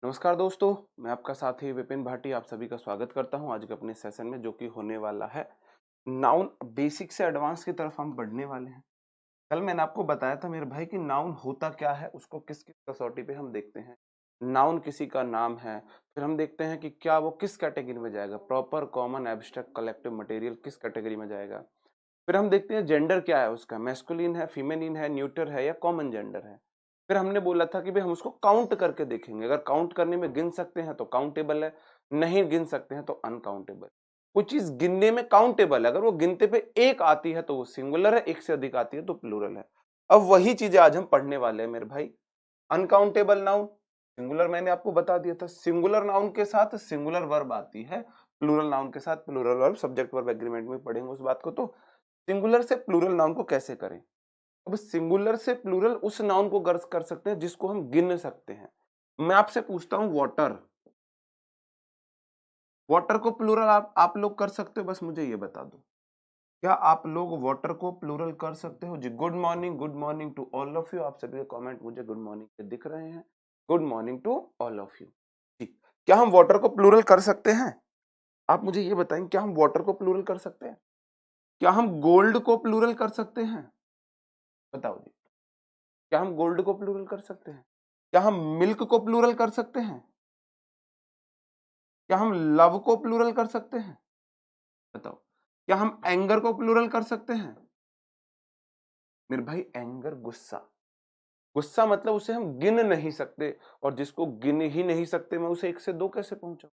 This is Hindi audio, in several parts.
नमस्कार दोस्तों, मैं आपका साथी विपिन भाटी आप सभी का स्वागत करता हूं आज के अपने सेशन में जो कि होने वाला है नाउन बेसिक से एडवांस की तरफ हम बढ़ने वाले हैं। कल मैंने आपको बताया था मेरे भाई कि नाउन होता क्या है, उसको किस किस कसौटी पे हम देखते हैं। नाउन किसी का नाम है, फिर हम देखते हैं कि क्या वो किस कैटेगरी में जाएगा, proper common abstract collective material किस कैटेगरी में जाएगा। फिर हम देखते हैं जेंडर क्या है उसका, मैस्कुलिन है, फीमेलिन है, न्यूटर है या कॉमन जेंडर है। फिर हमने बोला था कि भाई हम उसको काउंट करके देखेंगे, अगर काउंट करने में गिन सकते हैं तो काउंटेबल है, नहीं गिन सकते हैं तो अनकाउंटेबल। कोई चीज गिनने में काउंटेबल है, अगर वो गिनते पे एक आती है तो वो सिंगुलर है, एक से अधिक आती है तो प्लूरल है। अब वही चीजें आज हम पढ़ने वाले हैं मेरे भाई। अनकाउंटेबल नाउन, सिंगुलर मैंने आपको बता दिया था, सिंगुलर नाउन के साथ सिंगुलर वर्ब आती है, प्लूरल नाउन के साथ plural verb, subject verb agreement में पढ़ेंगे उस बात को। तो सिंगुलर से प्लूरल नाउन को कैसे करें। अब सिंगुलर से प्लूरल उस नाउन को गर्ज कर सकते हैं जिसको हम गिन सकते हैं। मैं आपसे पूछता हूं वाटर, वाटर को प्लूरल आप लोग कर सकते हो, बस मुझे ये बता दो, क्या आप लोग वाटर को प्लूरल कर सकते हो जी। Good morning to all of you, आप सभी के कमेंट मुझे गुड मॉर्निंग के दिख रहे हैं। Good morning to all of you जी। क्या हम वाटर को प्लूरल कर सकते हैं? आप मुझे ये बताएं, क्या हम वाटर को प्लूरल कर सकते हैं? क्या हम गोल्ड को प्लूरल कर सकते हैं? बताओ जी। क्या हम गोल्ड को प्लूरल कर सकते हैं? क्या हम मिल्क को प्लूरल कर सकते हैं? क्या हम लव को प्लूरल कर सकते हैं? बताओ। क्या हम एंगर को प्लूरल कर सकते हैं? मेरे भाई एंगर गुस्सा, गुस्सा मतलब उसे हम गिन नहीं सकते, और जिसको गिन ही नहीं सकते मैं उसे एक से दो कैसे पहुंचाऊं।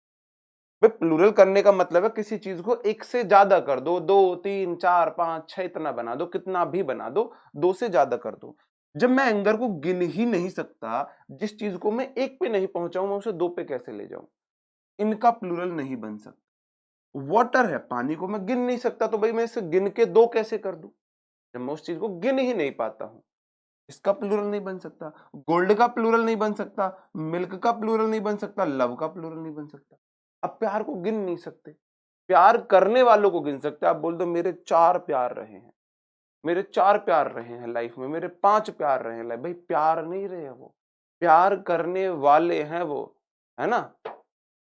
भाई प्लूरल करने का मतलब है किसी चीज को एक से ज्यादा कर दो, दो तीन चार पांच छह इतना बना दो, कितना भी बना दो, दो से ज्यादा कर दो। जब मैं एंगर को गिन ही नहीं सकता, जिस चीज को मैं एक पे नहीं पहुंचाऊं मैं उसे दो पे कैसे ले जाऊं। इनका प्लूरल नहीं बन सकता। वाटर है, पानी को मैं गिन नहीं सकता, तो भाई मैं इसे गिन के दो कैसे कर दूं जब मैं उस चीज को गिन ही नहीं पाता हूं। इसका प्लूरल नहीं बन सकता, गोल्ड का प्लूरल नहीं बन सकता, मिल्क का प्लूरल नहीं बन सकता, लव का प्लूरल नहीं बन सकता। अब प्यार को गिन नहीं सकते, प्यार करने वालों को गिन सकते। आप बोल दो मेरे चार प्यार रहे हैं, मेरे चार प्यार रहे हैं लाइफ में, मेरे पांच प्यार रहे हैं लाइफ, भाई प्यार नहीं रहे, वो प्यार करने वाले हैं वो, है ना।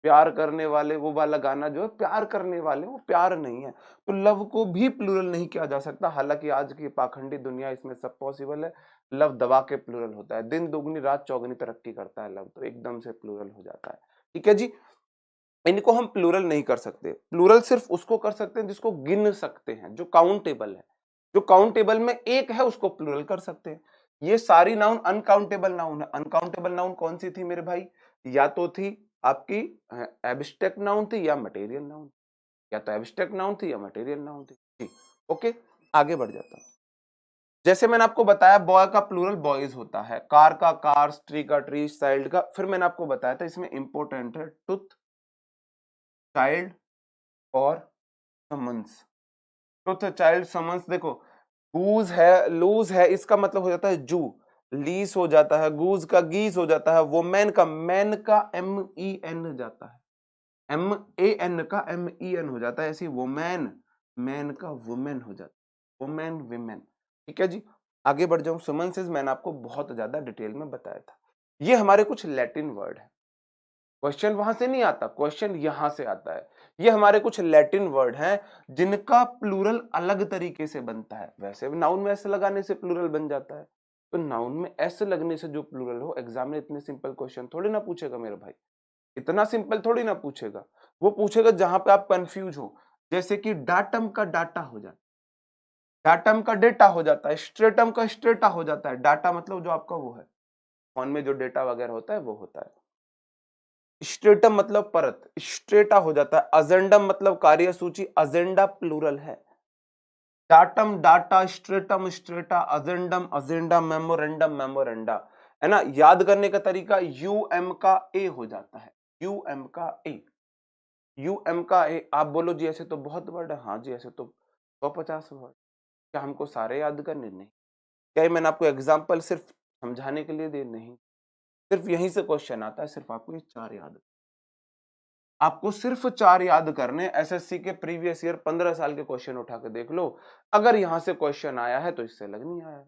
प्यार करने वाले, वो वाला गाना जो है, प्यार करने वाले, वो प्यार नहीं है। तो लव को भी प्लूरल नहीं किया जा सकता, हालांकि आज की पाखंडी दुनिया इसमें सब पॉसिबल है। लव दबा के प्लूरल होता है, दिन दोगुनी रात चौगुनी तरक्की करता है लव, तो एकदम से प्लूरल हो जाता है। ठीक है जी। इनको हम प्लूरल नहीं कर सकते, प्लूरल सिर्फ उसको कर सकते हैं जिसको गिन सकते हैं, जो काउंटेबल है। जो काउंटेबल में एक है उसको प्लूरल कर सकते हैं। ये सारी नाउन अनकाउंटेबल नाउन है। अनकाउंटेबल नाउन कौन सी थी मेरे भाई? या तो थी आपकी एब्स्ट्रैक्ट नाउन थी या मटेरियल नाउन, या तो एब्स्ट्रैक्ट नाउन थी या मटेरियल नाउन थी। ठीक, ओके, आगे बढ़ जाता हूं। जैसे मैंने आपको बताया बॉय का प्लूरल बॉयज होता है, कार का कार्स, ट्री का ट्रीज, चाइल्ड का, फिर मैंने आपको बताया था इसमें इंपॉर्टेंट है टूथ, चाइल्ड और समन्स। Truth, child, summons. देखो गूज है, लूज है, इसका मतलब हो जाता है जू, लीस हो जाता है, गूज का गीज हो जाता है, वोमेन का मैन का एम ई एन हो जाता है, एम ए एन का एम ई एन हो जाता है, ऐसी वोमेन, मैन का वुमेन हो जाता है, वोमेन विमेन। ठीक है जी। आगे बढ़ जाऊं, समन्सेस मैंने आपको बहुत ज्यादा डिटेल में बताया था। ये हमारे कुछ लैटिन वर्ड है, क्वेश्चन वहां से नहीं आता, क्वेश्चन यहां से आता है। ये हमारे कुछ लैटिन वर्ड हैं जिनका प्लूरल अलग तरीके से बनता है। वैसे नाउन में एस लगाने से प्लूरल बन जाता है, तो नाउन में एस लगने से जो प्लूरल हो, एग्जाम में इतने सिंपल क्वेश्चन थोड़ी ना पूछेगा मेरे भाई, इतना सिंपल थोड़ी ना पूछेगा। वो पूछेगा जहां पे आप कंफ्यूज हो, जैसे कि डाटम का डाटा हो जाता है, डाटम का डेटा हो जाता है, स्ट्रेटम का स्ट्रेटा हो जाता है। डाटा मतलब जो आपका वो है, फोन में जो डेटा वगैरह होता है वो होता है। स्ट्रेटम मतलब परत, स्ट्रेटा हो जाता है। अजेंडम मतलब कार्यसूची, अजेंडा प्लूरल है। Datum data, stratum strata, agendum agenda, memorandum memoranda, है ना। याद करने का तरीका यूएम का ए हो जाता है, यूएम का ए, यूएम का ए। आप बोलो जी ऐसे तो बहुत वर्ड है, हाँ जी ऐसे तो 150 वर्ड, क्या हमको सारे याद करने? नहीं। क्या ये मैंने आपको एग्जाम्पल सिर्फ समझाने के लिए दे? नहीं, सिर्फ यहीं से क्वेश्चन आता है, सिर्फ आपको ये चार याद, आपको सिर्फ चार याद करने। एसएससी के प्रीवियस ईयर 15 साल के क्वेश्चन उठा के देख लो, अगर यहां से क्वेश्चन आया है तो इससे लग नहीं आया है।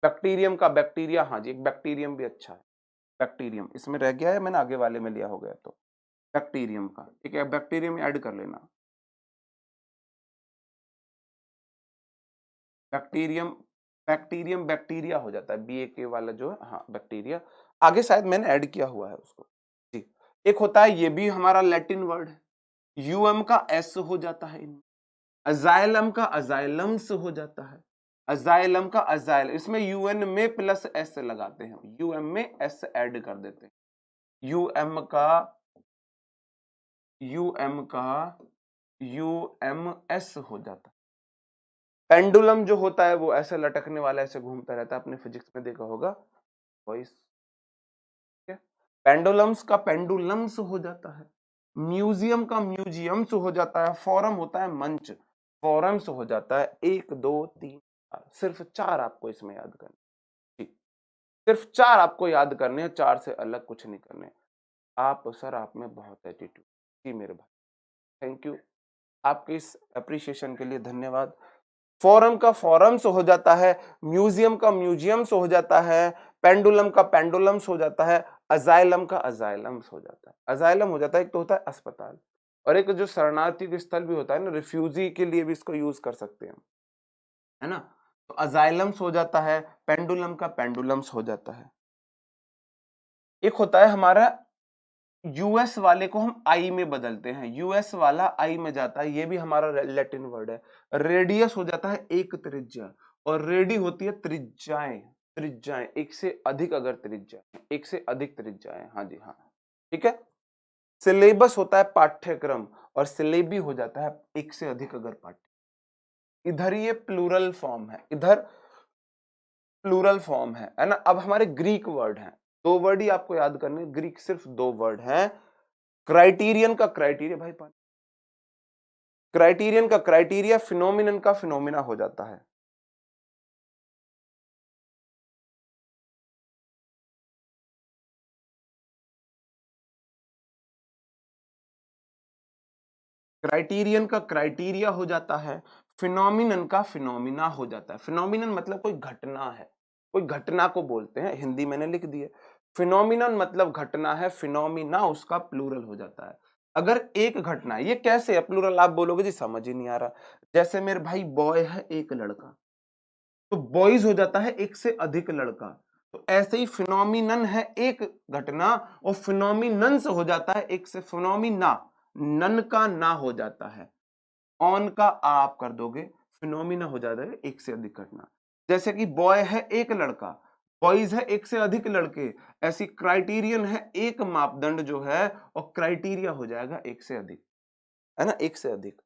बैक्टीरियम का बैक्टीरिया, हाँ जी एक बैक्टीरियम भी अच्छा है। बैक्टीरियम इसमें रह गया है, मैंने आगे वाले में लिया हो गया तो बैक्टीरियम का, ठीक है, बैक्टीरियम ऐड कर लेना। बैक्टीरियम, बैक्टीरियम बैक्टीरिया हो जाता है, BAK वाला जो है, हाँ बैक्टीरिया, आगे शायद मैंने ऐड किया हुआ है उसको जी। एक होता है, ये भी हमारा लैटिन वर्ड है, यूएम का एस हो जाता है इनमें, अजाइलम का अजाइलम्स हो जाता है, अजाइलम का अजाइल, इसमें यूएन में प्लस एस लगाते हैं, यूएम में एस ऐड कर देते हैं, यूएम का यूएम का यूएमएस हो जाता है। पेंडुलम जो होता है वो ऐसे लटकने वाला, ऐसे घूमता रहता है, आपने फिजिक्स में देखा होगा वॉइस, पेंडुलम्स का पेंडुलम्स हो जाता है, म्यूजियम का म्यूजियम्स हो जाता है, फोरम होता है मंच, फोरम्स हो जाता है, 1 2 3 4, सिर्फ 4 आपको इसमें याद करने, ठीक, सिर्फ 4 आपको याद करने हैं, 4 से अलग कुछ नहीं करने। आप सर, आप में बहुत एटीट्यूड जी मेरे भाई, थैंक यू, आपके इस अप्रिशिएशन के लिए धन्यवाद। फोरम का फोरम्स हो जाता है, म्यूजियम का म्यूजियम्स हो जाता है, पेंडुलम का पेंडुलम्स हो जाता है, अजाइलम का अजाइलम्स हो जाता है। अजाइलम हो जाता है, एक तो होता है अस्पताल, और एक जो शरणार्थी के स्थल भी होता है ना, रिफ्यूजी के लिए भी इसको यूज कर सकते हैं, है ना, तो अजाइलम्स हो जाता है, पेंडुलम का पेंडुलम्स हो जाता है। एक होता है हमारा यूएस वाले को हम आई में बदलते हैं, यूएस वाला आई में जाता है, ये भी हमारा लैटिन वर्ड है। रेडियस हो जाता है एक त्रिज्या, और रेडी होती है त्रिज्याएं, त्रिज्याएं एक से अधिक, अगर त्रिज्या एक से अधिक त्रिज्याएं, हाँ जी हाँ, ठीक है। सिलेबस होता है पाठ्यक्रम, और सिलेबी हो जाता है एक से अधिक अगर पाठ्य, इधर ये प्लूरल फॉर्म है, इधर प्लूरल फॉर्म है ना। अब हमारे ग्रीक वर्ड हैं, 2 वर्ड ही आपको याद करने, ग्रीक सिर्फ 2 वर्ड हैं। क्राइटेरियन का क्राइटेरिया, भाई पानी, क्राइटेरियन का क्राइटेरिया, फिनोमिनन का फिनोमिना हो जाता है। क्राइटेरियन का क्राइटेरिया हो जाता है, फिनोमिनन का फिनोमिना हो जाता है। फिनोमिनन मतलब कोई घटना है, कोई घटना को बोलते हैं, हिंदी मैंने लिख दी है। फिनोमिनन मतलब घटना है, फिनोमिना उसका प्लूरल हो जाता है। अगर एक घटना, ये कैसे है प्लूरल, आप बोलोगे जी समझ ही नहीं आ रहा। जैसे मेरे भाई बॉय है एक लड़का, तो बॉयज हो जाता है एक से अधिक लड़का, तो ऐसे ही फिनोमिनन है एक घटना, और फिनोमिनन्स हो जाता है एक से, फिनोमिना, नन का ना हो जाता है, ऑन का आप कर दोगे, फिनोमिना हो जाता है एक से अधिक घटना। जैसे कि बॉय है एक लड़का, बॉयज है एक से अधिक लड़के, ऐसी क्राइटेरियन है एक मापदंड जो है, और क्राइटेरिया हो जाएगा एक से अधिक, है ना, एक से अधिक।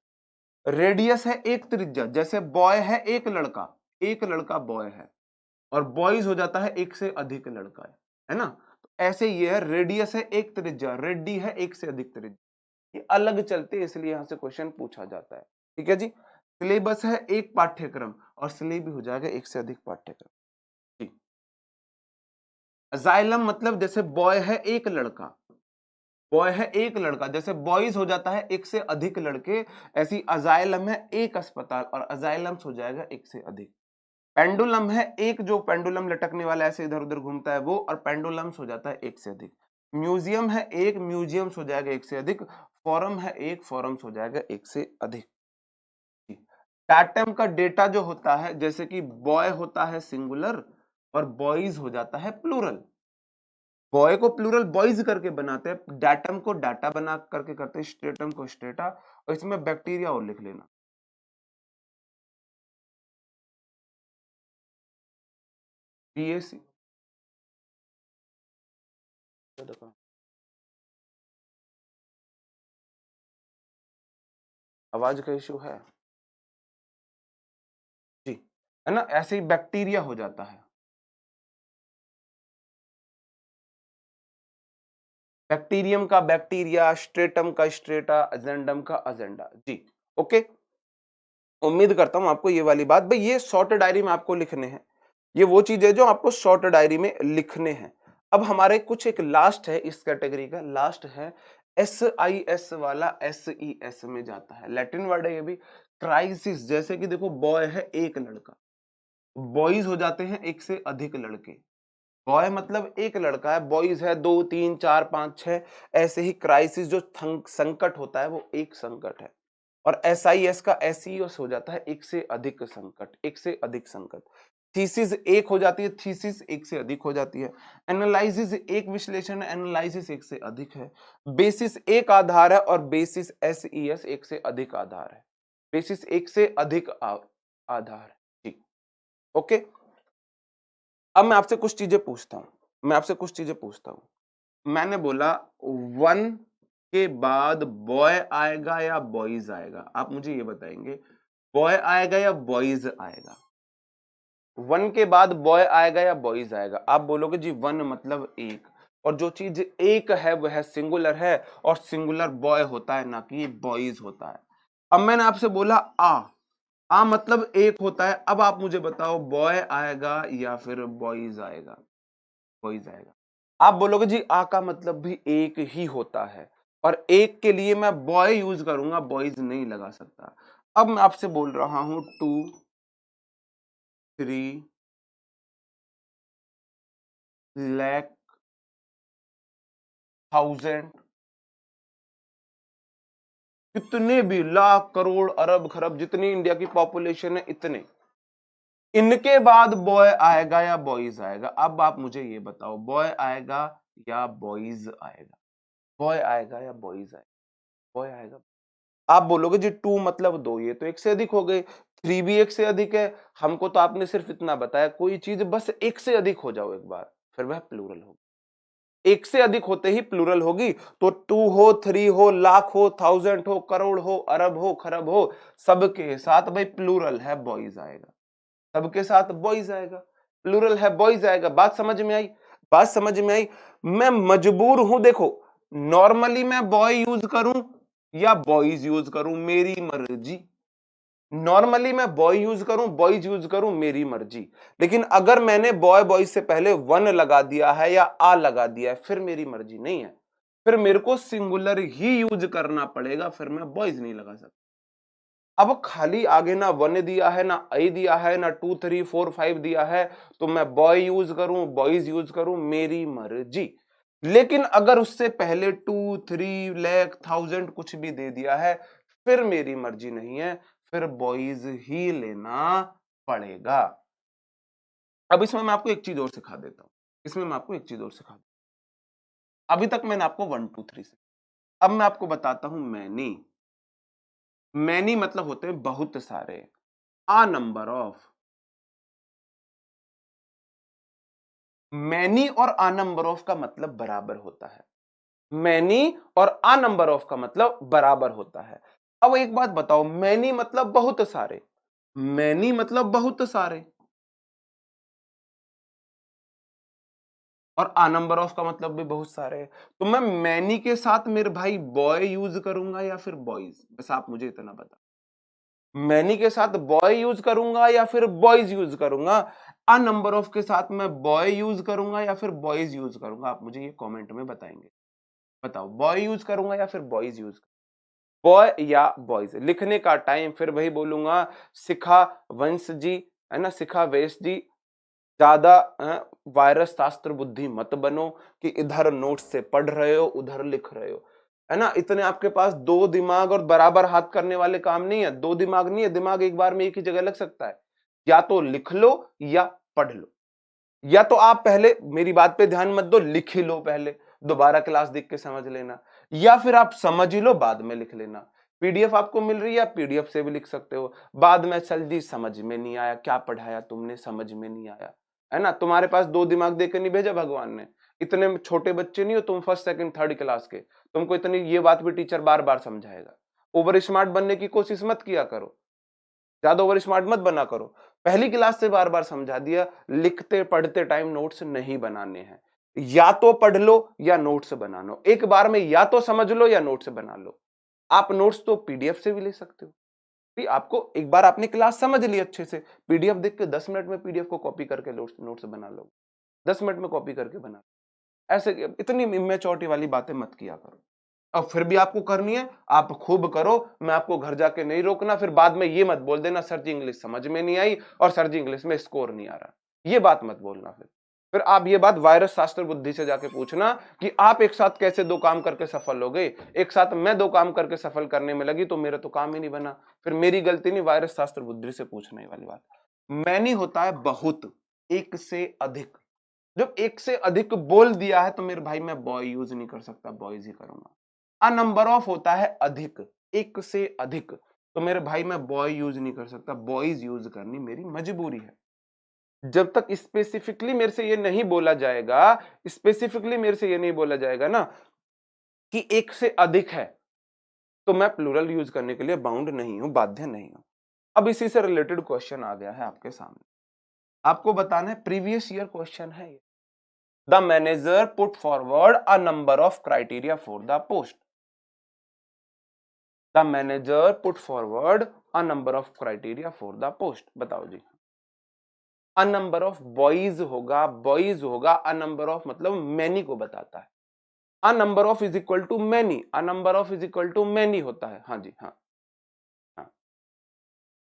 रेडियस है एक त्रिज्या, जैसे बॉय है एक लड़का बॉय है, और बॉयज हो जाता है एक से अधिक लड़का है ना। तो ऐसे ये है, रेडियस है एक त्रिज्या, रेडी है एक से अधिक त्रिज्या, ये अलग चलते हैं, इसलिए यहां से क्वेश्चन पूछा जाता है, ठीक है जी। सिलेबस है एक पाठ्यक्रम, और सिलेबी हो जाएगा एक से अधिक पाठ्यक्रम, ठीक। अजाइलम मतलब जैसे बॉय है एक लड़का, बॉय है एक लड़का, जैसे बॉयज हो जाता है एक से अधिक लड़के, ऐसी अजाइलम है एक अस्पताल, और अजाइलम्स हो जाएगा एक से अधिक। पेंडुलम है एक, जो पेंडुलम लटकने वाला ऐसे इधर उधर घूमता है वो, और पेंडुलम्स हो जाता है एक से अधिक। म्यूजियम है एक, म्यूजियम्स हो जाएगा एक से अधिक। फोरम है एक, फोरम्स हो जाएगा एक से अधिक। डाटम का डेटा जो होता है, जैसे कि बॉय होता है सिंगुलर, और बॉयज हो जाता है प्लूरल, बॉय को प्लूरल बॉयज करके बनाते हैं, डाटम को डाटा बना करके करते हैं, स्ट्रेटम को स्ट्रेटा, और इसमें बैक्टीरिया और लिख लेना, BAC। आवाज का इश्यू है जी, है ना, ऐसे ही बैक्टीरिया हो जाता है, बैक्टीरियम का बैक्टीरिया, स्ट्रेटम का स्ट्रेटा, अजेंडम का अजेंडा जी। ओके, उम्मीद करता हूं आपको ये वाली बात, भाई ये शॉर्ट डायरी में आपको लिखने हैं, ये वो चीज है जो आपको शॉर्ट डायरी में लिखने हैं। अब हमारे कुछ एक लास्ट है इस कैटेगरी का, लास्ट है SIS वाला, SES में जाता है, लैटिन वर्ड है ये भी, क्राइसिस। जैसे कि देखो बॉय है एक लड़का, बॉयज हो जाते हैं एक से अधिक लड़के, बॉय मतलब एक लड़का है, बॉयज है 2 3 4 5 6, ऐसे ही क्राइसिस जो संकट होता है वो एक संकट है। और SIS का SES हो जाता है एक से अधिक संकट, एक से अधिक संकट। थीसिस एक हो जाती है, थीसिस एक से अधिक हो जाती है। एनालिसिस एक विश्लेषण है, एनालिसिस एक से अधिक है। बेसिस एक आधार है और बेसिस SES एक से अधिक आधार है। बेसिस एक से अधिक आधार है। ठीक, ओके। अब मैं आपसे कुछ चीजें पूछता हूं, मैंने बोला 1 के बाद बॉय आएगा या बॉयज आएगा? आप मुझे ये बताएंगे, बॉय आएगा या बॉयज आएगा? 1 के बाद बॉय आएगा या बॉयज आएगा? आप बोलोगे जी 1 मतलब एक, और जो चीज एक है वह सिंगुलर है, और सिंगुलर बॉय होता है ना कि बॉयज होता है। अब मैंने आपसे बोला आ मतलब एक होता है। अब आप मुझे बताओ बॉय आएगा या फिर बॉयज आएगा? बॉयज आएगा। आप बोलोगे जी आ का मतलब भी एक ही होता है, और एक के लिए मैं बॉय यूज करूंगा, बॉयज नहीं लगा सकता। अब मैं आपसे बोल रहा हूं 2 3 लाख 1000, कितने भी लाख करोड़ अरब खरब जितनी इंडिया की पॉपुलेशन है इतने, इनके बाद बॉय आएगा या बॉयज आएगा? अब आप मुझे ये बताओ, बॉय आएगा या बॉयज आएगा? बॉय आएगा या बॉयज आएगा? बॉय आएगा। आप बोलोगे जी 2 मतलब 2, ये तो एक से अधिक हो गए। 3 भी एक से अधिक है। हमको तो आपने सिर्फ इतना बताया, कोई चीज बस एक से अधिक हो जाओ एक बार, फिर वह प्लूरल होगी। एक से अधिक होते ही प्लूरल होगी। तो 2 हो, 3 हो, लाख हो, 1000 हो, करोड़ हो, अरब हो, खरब हो, सबके साथ भाई प्लूरल है, बॉयज आएगा। सबके साथ बॉयज आएगा, प्लूरल है, बॉयज आएगा। बात समझ में आई? बात समझ में आई? मैं मजबूर हूं, देखो, नॉर्मली मैं बॉय यूज करूं या बॉयज यूज करूं, मेरी मर्जी। नॉर्मली मैं बॉय यूज करूं, बॉयज यूज करूं, मेरी मर्जी। लेकिन अगर मैंने बॉय बॉय से पहले 1 लगा दिया है या आ लगा दिया है, फिर मेरी मर्जी नहीं है, फिर मेरे को सिंगुलर ही यूज करना पड़ेगा, फिर मैं बॉयज नहीं लगा सकता। अब खाली आगे ना 1 दिया है, ना आई दिया है, ना 2 3 4 5 दिया है, तो मैं बॉय यूज करूं, बॉयज यूज करूं, मेरी मर्जी। लेकिन अगर उससे पहले 2 3 लाख 1000 कुछ भी दे दिया है, फिर मेरी मर्जी नहीं है, फिर बॉयज ही लेना पड़ेगा। अब इसमें मैं आपको एक चीज और सिखा देता हूं, इसमें मैं आपको एक चीज और सिखा दूं। अभी तक मैंने आपको 1 2 3 से, अब मैं आपको बताता हूं मैनी। मैनी मतलब होते हैं बहुत सारे, आ नंबर ऑफ। मैनी और आ नंबर ऑफ का मतलब बराबर होता है। मैनी और आ नंबर ऑफ का मतलब बराबर होता है। अब एक बात बताओ, मैनी मतलब बहुत सारे, मैनी मतलब बहुत सारे, और आ नंबर ऑफ का मतलब भी बहुत सारे है। तो मैं मैनी के साथ मेरे भाई बॉय यूज करूंगा या फिर बॉयज? बस आप मुझे इतना बता, मैनी के साथ बॉय यूज करूंगा या फिर बॉयज यूज करूंगा? आ नंबर ऑफ के साथ मैं बॉय यूज करूंगा या फिर बॉयज यूज करूंगा? आप मुझे ये कमेंट में बताएंगे। बताओ, बॉय यूज करूंगा या फिर बॉयज यूज? बॉय या बॉयज? लिखने का टाइम फिर वही बोलूंगा, शिखा वंश जी, है ना, शिखा वेश जी, ज्यादा वायरस शास्त्र बुद्धि मत बनो कि इधर नोट से पढ़ रहे हो उधर लिख रहे हो, है ना। इतने आपके पास 2 दिमाग और बराबर हाथ करने वाले काम नहीं है। 2 दिमाग नहीं है, दिमाग एक बार में एक ही जगह लग सकता है। या तो लिख लो या पढ़ लो, या तो आप पहले, मेरी बात पे ध्यान मत दो, लिख ही लो पहले, दोबारा क्लास देख के समझ लेना, या फिर आप समझ ही लो बाद में लिख लेना। पीडीएफ आपको मिल रही है, आप पीडीएफ से भी लिख सकते हो। बाद में चल जी समझ में नहीं आया, क्या पढ़ाया तुमने, समझ में नहीं आया, है ना। तुम्हारे पास 2 दिमाग देकर नहीं भेजा भगवान ने। इतने छोटे बच्चे नहीं हो तुम, फर्स्ट सेकंड थर्ड क्लास के, तुमको इतनी ये बात भी टीचर बार बार समझाएगा। ओवर स्मार्ट बनने की कोशिश मत किया करो, ज्यादा ओवर स्मार्ट मत बना करो। पहली क्लास से बार बार समझा दिया, लिखते पढ़ते टाइम नोट्स नहीं बनाने हैं। या तो पढ़ लो या नोट्स बना लो, एक बार में या तो समझ लो या नोट्स बना लो। आप नोट्स तो पीडीएफ से भी ले सकते हो। आपको एक बार आपने क्लास समझ ली अच्छे से, पीडीएफ देख के 10 मिनट में पीडीएफ को कॉपी करके नोट्स बना लो, 10 मिनट में कॉपी करके बना लो। ऐसे इतनी इमेच्योरिटी वाली बातें मत किया करो। और फिर भी आपको करनी है, आप खूब करो, मैं आपको घर जाके नहीं रोकना। फिर बाद में ये मत बोल देना सर जी इंग्लिश समझ में नहीं आई और सर जी इंग्लिश में स्कोर नहीं आ रहा, ये बात मत बोलना फिर। फिर आप ये बात वायरस शास्त्र बुद्धि से जाके पूछना कि आप एक साथ कैसे दो काम करके सफल हो गए। एक साथ मैं दो काम करके सफल करने में लगी तो मेरा तो काम ही नहीं बना। फिर मेरी गलती नहीं, वायरस शास्त्र बुद्धि से पूछने वाली बात। मैनी होता है बहुत, एक से अधिक। जब एक से अधिक बोल दिया है तो मेरे भाई मैं बॉय यूज नहीं कर सकता, बॉयज ही करूंगा। अ नंबर ऑफ होता है अधिक, एक से अधिक, तो मेरे भाई मैं बॉय यूज नहीं कर सकता, बॉयज यूज करनी मेरी मजबूरी है। जब तक स्पेसिफिकली मेरे से ये नहीं बोला जाएगा, स्पेसिफिकली मेरे से ये नहीं बोला जाएगा ना कि एक से अधिक है, तो मैं प्लूरल यूज करने के लिए बाउंड नहीं हूं, बाध्य नहीं हूं। अब इसी से रिलेटेड क्वेश्चन आ गया है आपके सामने, आपको बताना है, प्रीवियस ईयर क्वेश्चन है ये। The manager put forward a number of criteria for the post. The manager put forward a number of criteria for the post. बताओ जी। अ नंबर ऑफ बॉयज होगा, बॉयज होगा, अ नंबर ऑफ मतलब मैनी को बताता है। A number of is equal to many, a number of is equal to many होता है। हाँ जी, हाँ हाँ।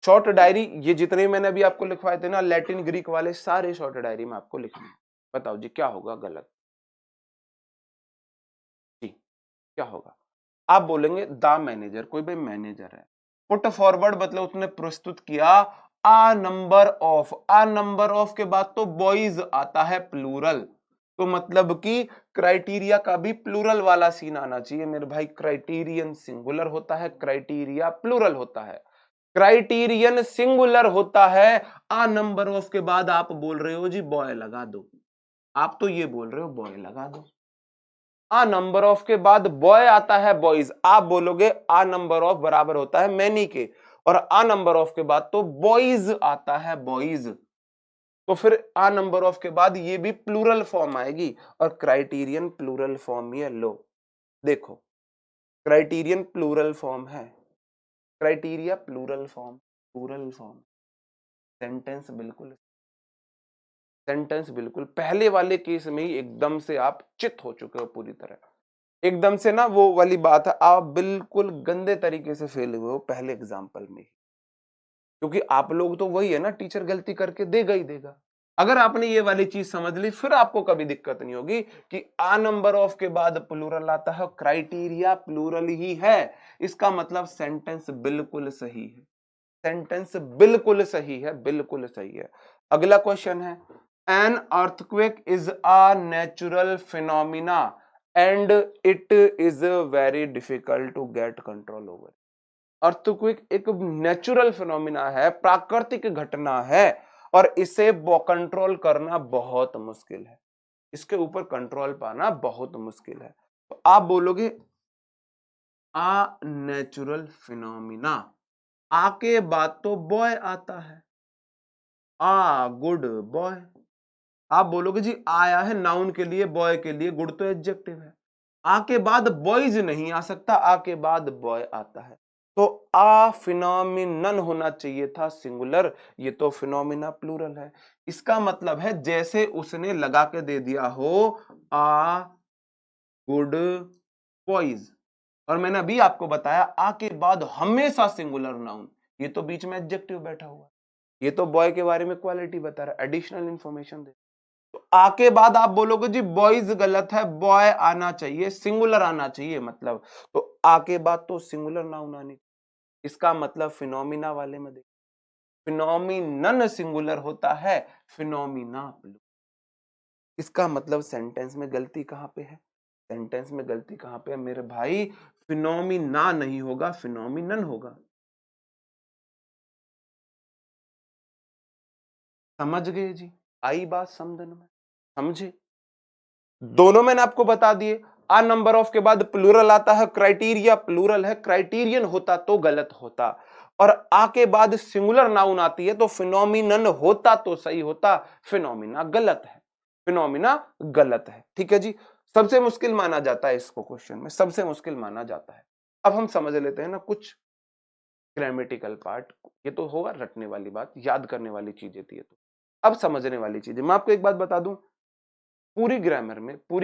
शॉर्ट डायरी, ये जितने मैंने अभी आपको लिखवाए थे ना लैटिन ग्रीक वाले, सारे शॉर्ट डायरी में आपको लिखने। बताओ जी क्या होगा गलत जी, क्या होगा? आप बोलेंगे द मैनेजर, कोई भी मैनेजर है, पुट फॉरवर्ड मतलब उसने प्रस्तुत किया a number of, a number of के बाद तो बॉयज आता है प्लूरल, तो मतलब कि क्राइटेरिया का भी प्लूरल वाला सीन आना चाहिए मेरे भाई। क्राइटेरियन सिंगुलर होता है, क्राइटेरिया प्लूरल होता है। क्राइटेरियन सिंगुलर होता है, आ नंबर ऑफ के बाद आप बोल रहे हो जी बॉय लगा दो, आप तो ये बोल रहे हो बॉय लगा दो। आ नंबर ऑफ के बाद बॉय आता है बॉयज, आप बोलोगे आ नंबर ऑफ बराबर होता है मैनी के, और आ नंबर ऑफ के बाद तो बॉयज आता है बॉयज, तो फिर आ नंबर ऑफ के बाद ये भी प्लूरल फॉर्म आएगी, और क्राइटेरियन प्लूरल फॉर्म ही है। लो देखो, क्राइटेरियन प्लूरल फॉर्म है, criteria plural form, plural form, sentence बिल्कुल, सेंटेंस बिल्कुल पहले वाले केस में ही एकदम से आप चित हो चुके हो पूरी तरह, एकदम से ना वो वाली बात है, आप बिल्कुल गंदे तरीके से फेल हुए हो पहले एग्जाम्पल में ही। क्योंकि आप लोग तो वही है ना, टीचर गलती करके देगा ही देगा। अगर आपने ये वाली चीज समझ ली फिर आपको कभी दिक्कत नहीं होगी कि आ नंबर ऑफ के बाद प्लूरल आता है, क्राइटेरिया प्लूरल ही है, इसका मतलब सेंटेंस बिल्कुल सही है, सेंटेंस बिल्कुल सही है, बिल्कुल सही है। अगला क्वेश्चन है, an earthquake is a natural phenomena and it is very difficult to get control over. Earthquake एक नेचुरल फिनोमिना है, प्राकृतिक घटना है, और इसे कंट्रोल करना बहुत मुश्किल है, इसके ऊपर कंट्रोल पाना बहुत मुश्किल है। तो आप बोलोगे आ नेचुरल फिनोमिना, आ के बाद तो बॉय आता है, आ गुड बॉय। आप बोलोगे जी आया है नाउन के लिए, बॉय के लिए, गुड तो एडजेक्टिव है, आ के बाद बॉयज नहीं आ सकता, आ के बाद बॉय आता है, तो आ फिनोमिनन होना चाहिए था सिंगुलर, ये तो फिनोमिना प्लूरल है। इसका मतलब है जैसे उसने लगा के दे दिया हो आ गुड बॉयज, और मैंने अभी आपको बताया आ के बाद हमेशा सिंगुलर नाउन, ये तो बीच में एडजेक्टिव बैठा हुआ है, ये तो बॉय के बारे में क्वालिटी बता रहा है, एडिशनल इंफॉर्मेशन दे। तो आ के बाद आप बोलोगे जी बॉयज गलत है, बॉय आना चाहिए, सिंगुलर आना चाहिए, मतलब तो आ के बाद तो सिंगुलर नाउन आनी, इसका मतलब फिनोमिना वाले में देखो, फिनोमिनन सिंगुलर होता है, फिनोमिना प्लूरल। इसका मतलब सेंटेंस में गलती कहां पे है, सेंटेंस में गलती कहां पे है मेरे भाई, फिनोमिना नहीं होगा, फिनोमिनन होगा। समझ गए जी, आई बात समझन में, समझे? दोनों मैंने आपको बता दिए, आ नंबर ऑफ के बाद प्लूरल आता है, क्राइटेरिया प्लूरल है, क्राइटेरियन होता तो गलत होता, और आ के बाद सिंगुलर नाउन आती है तो फिनोमिनन होता तो सही होता, फिनोमिना गलत है, फिनोमिना गलत है। ठीक है जी, सबसे मुश्किल माना जाता है इसको, क्वेश्चन में सबसे मुश्किल माना जाता है। अब हम समझ लेते हैं ना कुछ ग्रामेटिकल पार्ट, ये तो होगा रटने वाली बात, याद करने वाली चीजें थी ये तो, अब समझने वाली चीजें। मैं आपको एक बात बता दूं, पूरी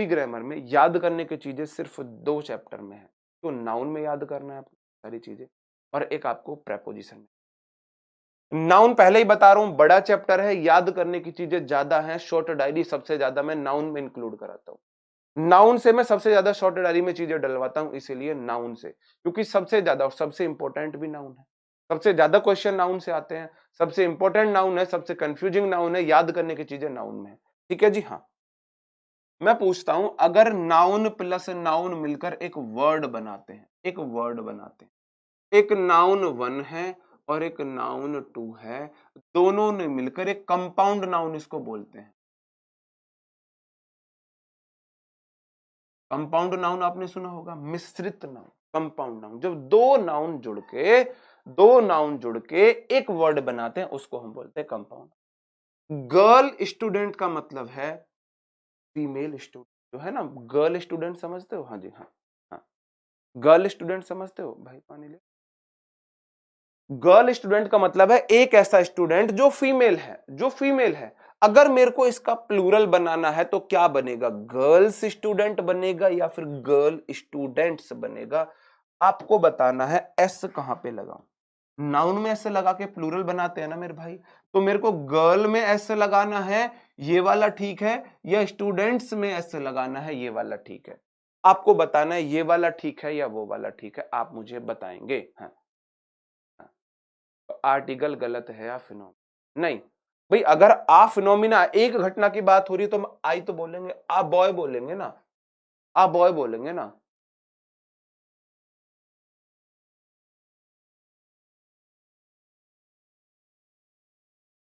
ग्रामर में याद करने की चीजें सिर्फ दो चैप्टर में है, तो नाउन में याद करना है आपको सारी चीजें, और एक आपको प्रेपोजिशन में। नाउन पहले ही बता रहा हूं, बड़ा चैप्टर है, याद करने की चीजें ज्यादा हैं। शॉर्ट डायरी सबसे ज्यादा मैं नाउन में इंक्लूड कराता हूं। नाउन से मैं सबसे ज्यादा शॉर्ट डायरी में चीजें डलवाता हूं, इसीलिए नाउन से, क्योंकि सबसे ज्यादा और सबसे इंपॉर्टेंट भी नाउन है। सबसे ज्यादा क्वेश्चन नाउन से आते हैं, सबसे इंपॉर्टेंट नाउन है, सबसे कंफ्यूजिंग नाउन है, याद करने की चीजें नाउन में है। ठीक है जी। हाँ, मैं पूछता हूं, अगर नाउन प्लस नाउन मिलकर एक वर्ड बनाते हैं, एक वर्ड बनाते हैं, एक नाउन वन है और एक नाउन टू है, दोनों ने मिलकर एक कंपाउंड नाउन इसको बोलते हैं। कंपाउंड नाउन आपने सुना होगा, मिश्रित नाउन, कंपाउंड नाउन। जब दो नाउन जुड़ के एक वर्ड बनाते हैं, उसको हम बोलते हैं कंपाउंड। गर्ल स्टूडेंट का मतलब है फीमेल स्टूडेंट, जो है ना, गर्ल स्टूडेंट समझते हो? हाँ जी, हाँ हाँ, गर्ल स्टूडेंट समझते हो? भाई पानी ले। गर्ल स्टूडेंट का मतलब है एक ऐसा स्टूडेंट जो फीमेल है, जो फीमेल है। अगर मेरे को इसका प्लूरल बनाना है तो क्या बनेगा? गर्ल्स स्टूडेंट बनेगा या फिर गर्ल स्टूडेंट्स बनेगा? आपको बताना है एस कहां पे लगाऊं। नाउन में एस लगा के प्लूरल बनाते हैं ना मेरे भाई, तो मेरे को गर्ल में एस लगाना है, ये वाला ठीक है, या स्टूडेंट्स में एस लगाना है, ये वाला ठीक है? आपको बताना है ये वाला ठीक है या वो वाला ठीक है, आप मुझे बताएंगे। हाँ, आर्टिकल गलत है या फिनोमिना? नहीं भाई, अगर आ फिनोमिना एक घटना की बात हो रही है तो हम आई तो बोलेंगे, आ बॉय बोलेंगे ना, आ बॉय बोलेंगे ना।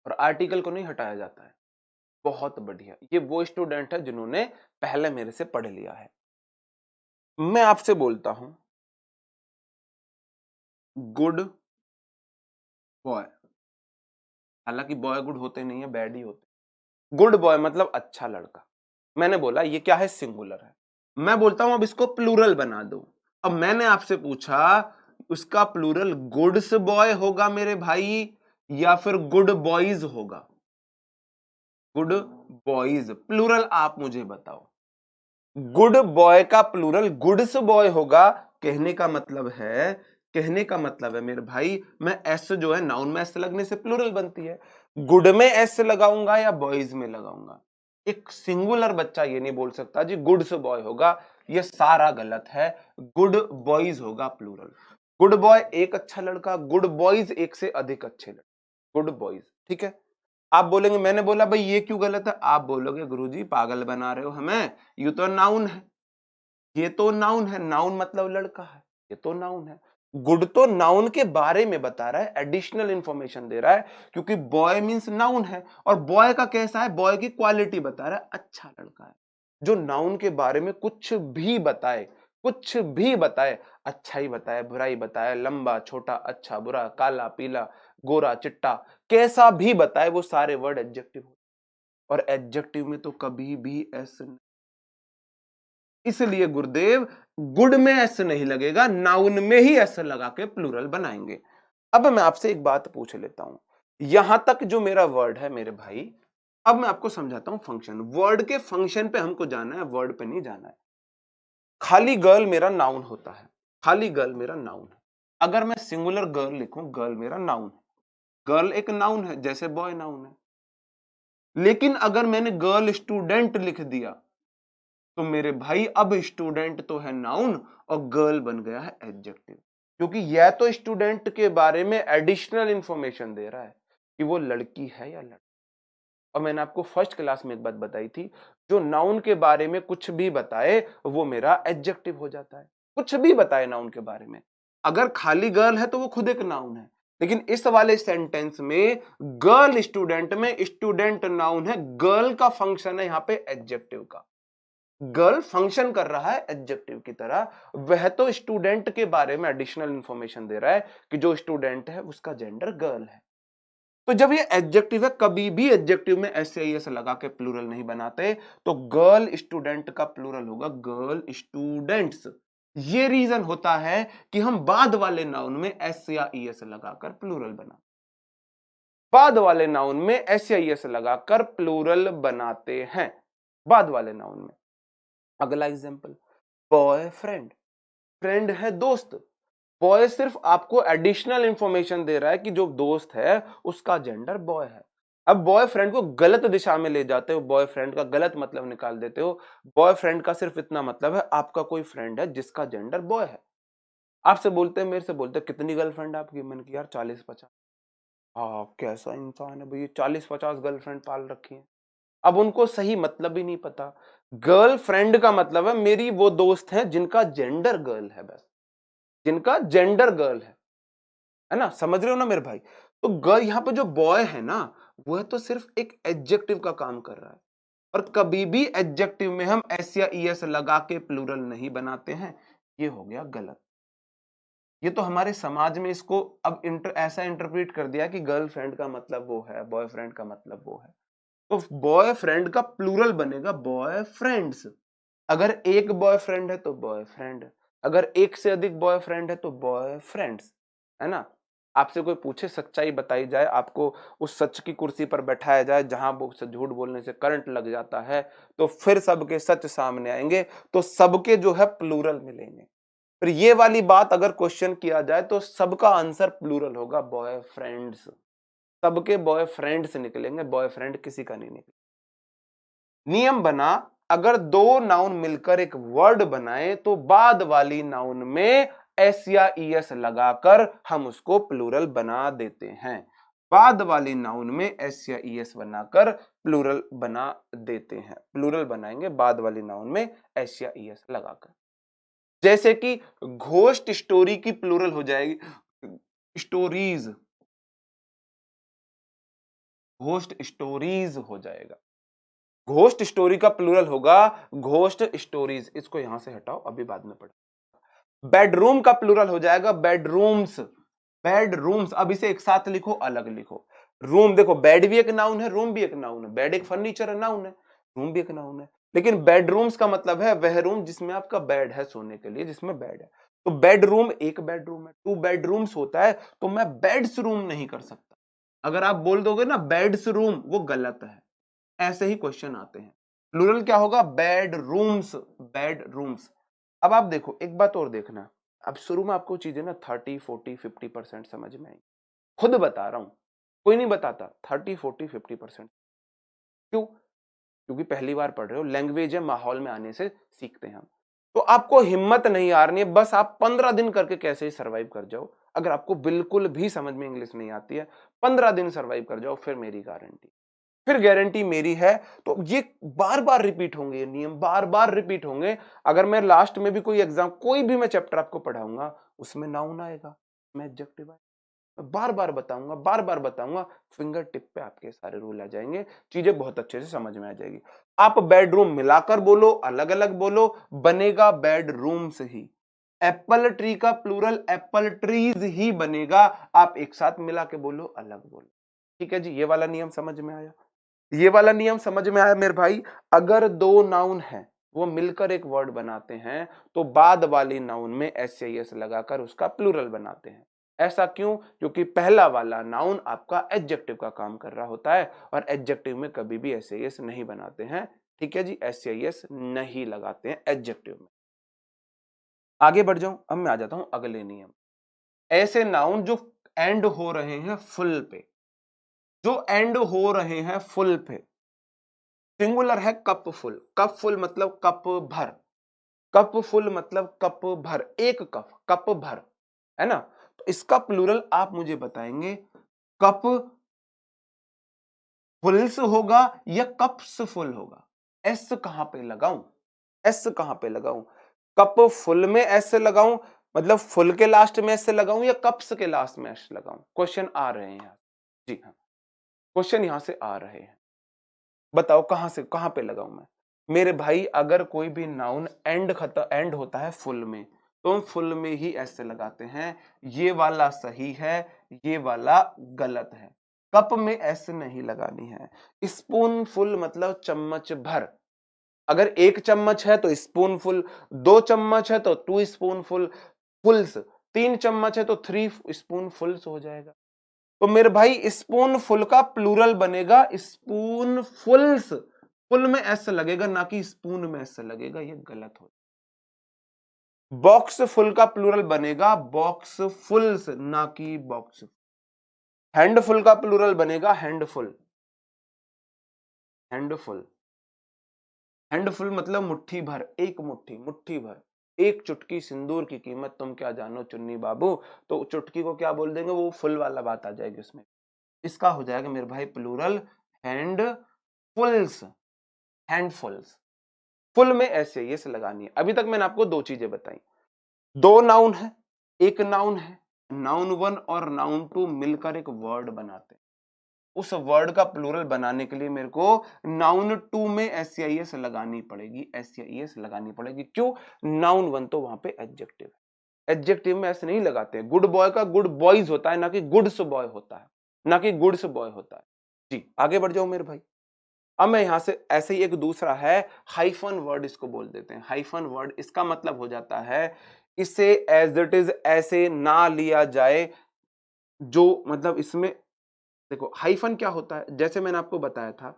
और आर्टिकल को नहीं हटाया जाता है। बहुत बढ़िया, ये वो स्टूडेंट है जिन्होंने पहले मेरे से पढ़ लिया है। मैं आपसे बोलता हूं, गुड बॉय, हालांकि बॉय गुड होते नहीं है, बैड ही होते। गुड बॉय मतलब अच्छा लड़का। मैंने बोला ये क्या है? सिंगुलर है। मैं बोलता हूं अब इसको प्लूरल बना दो। अब मैंने आपसे पूछा, उसका प्लूरल गुड्स बॉय होगा मेरे भाई या फिर गुड बॉयज होगा? गुड बॉयज प्लूरल आप मुझे बताओ। गुड बॉय का प्लूरल गुड्स बॉय होगा। कहने का मतलब है, कहने का मतलब है मेरे भाई, मैं एस जो है नाउन में एस लगने से प्लूरल बनती है, गुड में एस लगाऊंगा या बॉयज में लगाऊंगा? एक सिंगुलर बच्चा ये नहीं बोल सकता जी गुड्स बॉय होगा, ये सारा गलत है। गुड बॉयज होगा प्लूरल। गुड बॉय एक अच्छा लड़का, गुड बॉयज एक से अधिक अच्छे लड़के, गुड बॉयज। ठीक है, आप बोलेंगे मैंने बोला भाई ये क्यों गलत है, आप बोलोगे गुरुजी पागल बना रहे हो हमें, ये तो नाउन है, ये तो नाउन है, नाउन मतलब लड़का है, ये तो नाउन है। गुड तो नाउन के बारे में बता रहा है, एडिशनल इंफॉर्मेशन दे रहा है, क्योंकि बॉय मींस नाउन है, और बॉय का कैसा है, बॉय की क्वालिटी बता रहा है, अच्छा लड़का है। जो नाउन के बारे में कुछ भी बताए, कुछ भी बताए, अच्छा ही बताए, बुरा ही बताए, लंबा छोटा, अच्छा बुरा, काला पीला, गोरा चिट्टा, कैसा भी बताए, वो सारे वर्ड एडजेक्टिव। और एडजेक्टिव में तो कभी भी एस, इसलिए गुरुदेव गुड में एस नहीं लगेगा, नाउन में ही एस लगा के प्लूरल बनाएंगे। अब मैं आपसे एक बात पूछ लेता हूं, यहां तक जो मेरा वर्ड है मेरे भाई, अब मैं आपको समझाता हूं फंक्शन। वर्ड के फंक्शन पे हमको जाना है, वर्ड पे नहीं जाना है। खाली गर्ल मेरा नाउन होता है, खाली गर्ल मेरा नाउन है। अगर मैं सिंगुलर गर्ल लिखूं, गर्ल मेरा नाउन है, गर्ल एक नाउन है जैसे बॉय नाउन है। लेकिन अगर मैंने गर्ल स्टूडेंट लिख दिया तो मेरे भाई अब स्टूडेंट तो है नाउन और गर्ल बन गया है एडजेक्टिव, क्योंकि यह तो स्टूडेंट के बारे में एडिशनल इंफॉर्मेशन दे रहा है कि वो लड़की है या लड़का। और मैंने आपको फर्स्ट क्लास में एक बात बताई थी, जो नाउन के बारे में कुछ भी बताए वो मेरा एडजेक्टिव हो जाता है। कुछ भी बताए नाउन के बारे में, अगर खाली गर्ल है तो वो खुद एक नाउन है, लेकिन इस वाले सेंटेंस में गर्ल स्टूडेंट में स्टूडेंट नाउन है, गर्ल का फंक्शन है यहाँ पे एडजेक्टिव का। गर्ल फंक्शन कर रहा है एडजेक्टिव की तरह, वह तो स्टूडेंट के बारे में एडिशनल इंफॉर्मेशन दे रहा है कि जो स्टूडेंट है उसका जेंडर गर्ल है। तो जब ये एडजेक्टिव है, कभी भी एडजेक्टिव में एस या एस लगा के प्लूरल नहीं बनाते, तो गर्ल स्टूडेंट का प्लूरल होगा गर्ल स्टूडेंट्स। ये रीजन होता है कि हम बाद वाले नाउन में एस या ई एस लगाकर प्लूरल बना, बाद वाले नाउन में एस या ई एस लगाकर प्लूरल बनाते हैं, बाद वाले नाउन में। अगला एग्जांपल, बॉयफ्रेंड, फ्रेंड है दोस्त, बॉय सिर्फ आपको एडिशनल इंफॉर्मेशन दे रहा है कि जो दोस्त है उसका जेंडर बॉय है। अब बॉयफ्रेंड को गलत दिशा में ले जाते हो, बॉयफ्रेंड का गलत मतलब निकाल देते हो। बॉयफ्रेंड का सिर्फ इतना मतलब है आपका कोई फ्रेंड है जिसका जेंडर बॉय है। आपसे बोलते हैं, मेरे से बोलते हैं कितनी गर्लफ्रेंड है आपकी? मैंने कहा यार 40-50। हाँ, कैसा इंसान है भई, 40-50 गर्लफ्रेंड पाल रखी है। अब उनको सही मतलब ही नहीं पता। गर्लफ्रेंड का मतलब है मेरी वो दोस्त है जिनका जेंडर गर्ल है, बस जिनका जेंडर गर्ल है ना? समझ रहे हो ना मेरे भाई? तो गर्ल यहाँ पे जो बॉय है ना, वह तो सिर्फ एक एडजेक्टिव का काम कर रहा है। और कभी भी एडजेक्टिव में हम एस या ईएस लगा के प्लूरल नहीं बनाते हैं। ये हो गया गलत। ये तो हमारे समाज में इसको अब ऐसा इंटरप्रेट कर दिया कि गर्लफ्रेंड का मतलब वो है, बॉयफ्रेंड का मतलब वो है। तो बॉयफ्रेंड का प्लूरल बनेगा बॉयफ्रेंड्स। अगर एक बॉयफ्रेंड है तो बॉयफ्रेंड, अगर एक से अधिक बॉयफ्रेंड है तो बॉयफ्रेंड्स, है ना? आपसे कोई पूछे, सच्चाई बताई जाए, आपको उस सच की कुर्सी पर बैठाया जाए जहां वो झूठ बोलने से करंट लग जाता है, तो फिर सबके सच सामने आएंगे, तो सबके जो है प्लूरल मिलेंगे। फिर ये वाली बात अगर क्वेश्चन किया जाए तो सबका आंसर प्लूरल होगा, बॉयफ्रेंड्स। सबके बॉयफ्रेंड्स निकलेंगे, बॉयफ्रेंड किसी का नहीं निकलेगा। नियम बना, अगर दो नाउन मिलकर एक वर्ड बनाए तो बाद वाली नाउन में एस या ईएस लगाकर हम उसको प्लूरल बना देते हैं। बाद वाली नाउन में एस या ईएस बनाकर प्लूरल बना देते हैं। प्लूरल बनाएंगे बाद वाली नाउन में एस या ईएस लगाकर। जैसे कि घोस्ट स्टोरी की प्लूरल हो जाएगी स्टोरीज, घोस्ट स्टोरीज हो जाएगा। घोस्ट स्टोरी का प्लूरल होगा घोस्ट स्टोरीज। इसको यहां से हटाओ, अभी बाद में पढ़ो। बेडरूम का प्लूरल हो जाएगा बेडरूम्स, बेडरूम्स। अब इसे एक साथ लिखो, अलग लिखो। रूम, देखो बेड भी एक नाउन है, रूम भी एक नाउन है। बेड एक फर्नीचर है, नाउन है। रूम भी एक नाउन है। लेकिन बेडरूम्स का मतलब है वह रूम जिसमें आपका बेड है, सोने के लिए जिसमें बेड है। तो बेडरूम एक बेडरूम है, 2 बेडरूम्स होता है, तो मैं बेड्स रूम नहीं कर सकता। अगर आप बोल दोगे ना बेड्स रूम, वो गलत है। ऐसे ही क्वेश्चन आते हैं। प्लूरल क्या होगा? Bedrooms, bedrooms. अब आप देखो, एक बात और देखना। अब शुरू में आपको चीजें ना 30, 40, 50% समझ में आई। खुद बता रहा हूं, कोई नहीं बताता। 30, 40, 50%। क्यों? क्योंकि पहली बार पढ़ रहे हो, लैंग्वेज है, माहौल में आने से सीखते हैं हम। तो आपको हिम्मत नहीं हारनी है, बस आप 15 दिन करके कैसे ही सर्वाइव कर जाओ। अगर आपको बिल्कुल भी समझ में इंग्लिश नहीं आती है, 15 दिन सर्वाइव कर जाओ, फिर मेरी गारंटी, फिर गारंटी मेरी है। तो ये बार बार रिपीट होंगे, ये नियम बार बार रिपीट होंगे। अगर मैं लास्ट में भी कोई एग्जाम, कोई भी मैं चैप्टर आपको पढ़ाऊंगा, उसमें नाउन आएगा, मैं एडजेक्टिव आएगा, मैं बार बार बताऊंगा, बार बार बताऊंगा। फिंगर टिप पे आपके सारे रूल आ जाएंगे, चीजें बहुत अच्छे से समझ में आ जाएगी। आप बेडरूम मिलाकर बोलो, अलग अलग बोलो, बनेगा बेडरूम से ही। एप्पल ट्री का प्लूरल एप्पल ट्रीज ही बनेगा। आप एक साथ मिला के बोलो, अलग बोलो। ठीक है जी, ये वाला नियम समझ में आया? ये वाला नियम समझ में आया मेरे भाई? अगर दो नाउन है, वो मिलकर एक वर्ड बनाते हैं, तो बाद वाली नाउन में एस या एस लगाकर उसका प्लूरल बनाते हैं। ऐसा क्यों? क्योंकि पहला वाला नाउन आपका एडजेक्टिव का काम कर रहा होता है, और एडजेक्टिव में कभी भी एस या एस नहीं बनाते हैं। ठीक है जी, एस या एस नहीं लगाते हैं एडजेक्टिव में। आगे बढ़ जाऊं, अब मैं आ जाता हूं अगले नियम। ऐसे नाउन जो एंड हो रहे हैं फुल पे, जो एंड हो रहे हैं फुल पे। सिंगुलर है कप फुल, कप फुल मतलब कप भर, कप फुल मतलब कप भर, एक कप, कप भर, है ना? तो इसका प्लूरल आप मुझे बताएंगे, कप फुल्स होगा या कप्स फुल होगा? एस कहां पे लगाऊं? एस कहां पे लगाऊं? कप फुल में एस लगाऊं, मतलब फुल के लास्ट में एस लगाऊं, या कप्स के लास्ट में एस लगाऊं? क्वेश्चन आ रहे हैं यहाँ। जी हाँ, क्वेश्चन यहां से आ रहे हैं। बताओ कहां से, कहां पे लगाऊं मैं? मेरे भाई, अगर कोई भी नाउन एंड होता है फुल में, तो हम फुल में ही ऐसे लगाते हैं। ये वाला सही है, ये वाला गलत है। कप में ऐसे नहीं लगानी है। स्पून फुल मतलब चम्मच भर। अगर एक चम्मच है तो स्पून फुल, 2 चम्मच है तो 2 स्पून फुल, फुल्स, 3 चम्मच है तो 3 स्पून फुल्स हो जाएगा। तो मेरे भाई, स्पून फुल का प्लूरल बनेगा स्पून फुल्स। फुल में एस लगेगा, ना कि स्पून में एस लगेगा। ये गलत हो बॉक्स फुल का प्लूरल बनेगा बॉक्स फुल्स, ना कि बॉक्स। हैंडफुल का प्लूरल बनेगा हैंडफुल, हैंडफुल। हैंडफुल मतलब मुट्ठी भर, एक मुट्ठी, मुट्ठी भर। एक चुटकी सिंदूर की कीमत तुम क्या जानो चुन्नी बाबू। तो चुटकी को क्या बोल देंगे, वो फुल वाला बात आ जाएगी उसमें। इसका हो जाएगा मेरे भाई प्लूरल हैंडफुल्स, हैंडफुल्स। फुल में ऐसे ये से लगानी है। अभी तक मैंने आपको दो चीजें बताई। दो नाउन है, एक नाउन है, नाउन वन और नाउन टू मिलकर एक वर्ड बनाते हैं। उस वर्ड का प्लूरल बनाने के लिए मेरे को नाउन टू में एससीआईएस लगानी पड़ेगी, एससीआईएस लगानी पड़ेगी। क्यों? नाउन वन तो वहां पे एडजेक्टिव है। एडजेक्टिव में ऐसे नहीं लगाते हैं। गुड बॉय का गुड बॉयज होता है, ना कि गुड्स बॉय होता है, ना कि गुड्स बॉय होता है। जी आगे बढ़ जाओ मेरे भाई। अब मैं यहां से ऐसे ही एक दूसरा है हाइफन वर्ड, इसको बोल देते हैं हाइफन वर्ड। इसका मतलब हो जाता है इसे एज इट इज ऐसे ना लिया जाए, जो मतलब इसमें देखो हाइफन क्या होता है, जैसे मैंने आपको बताया था,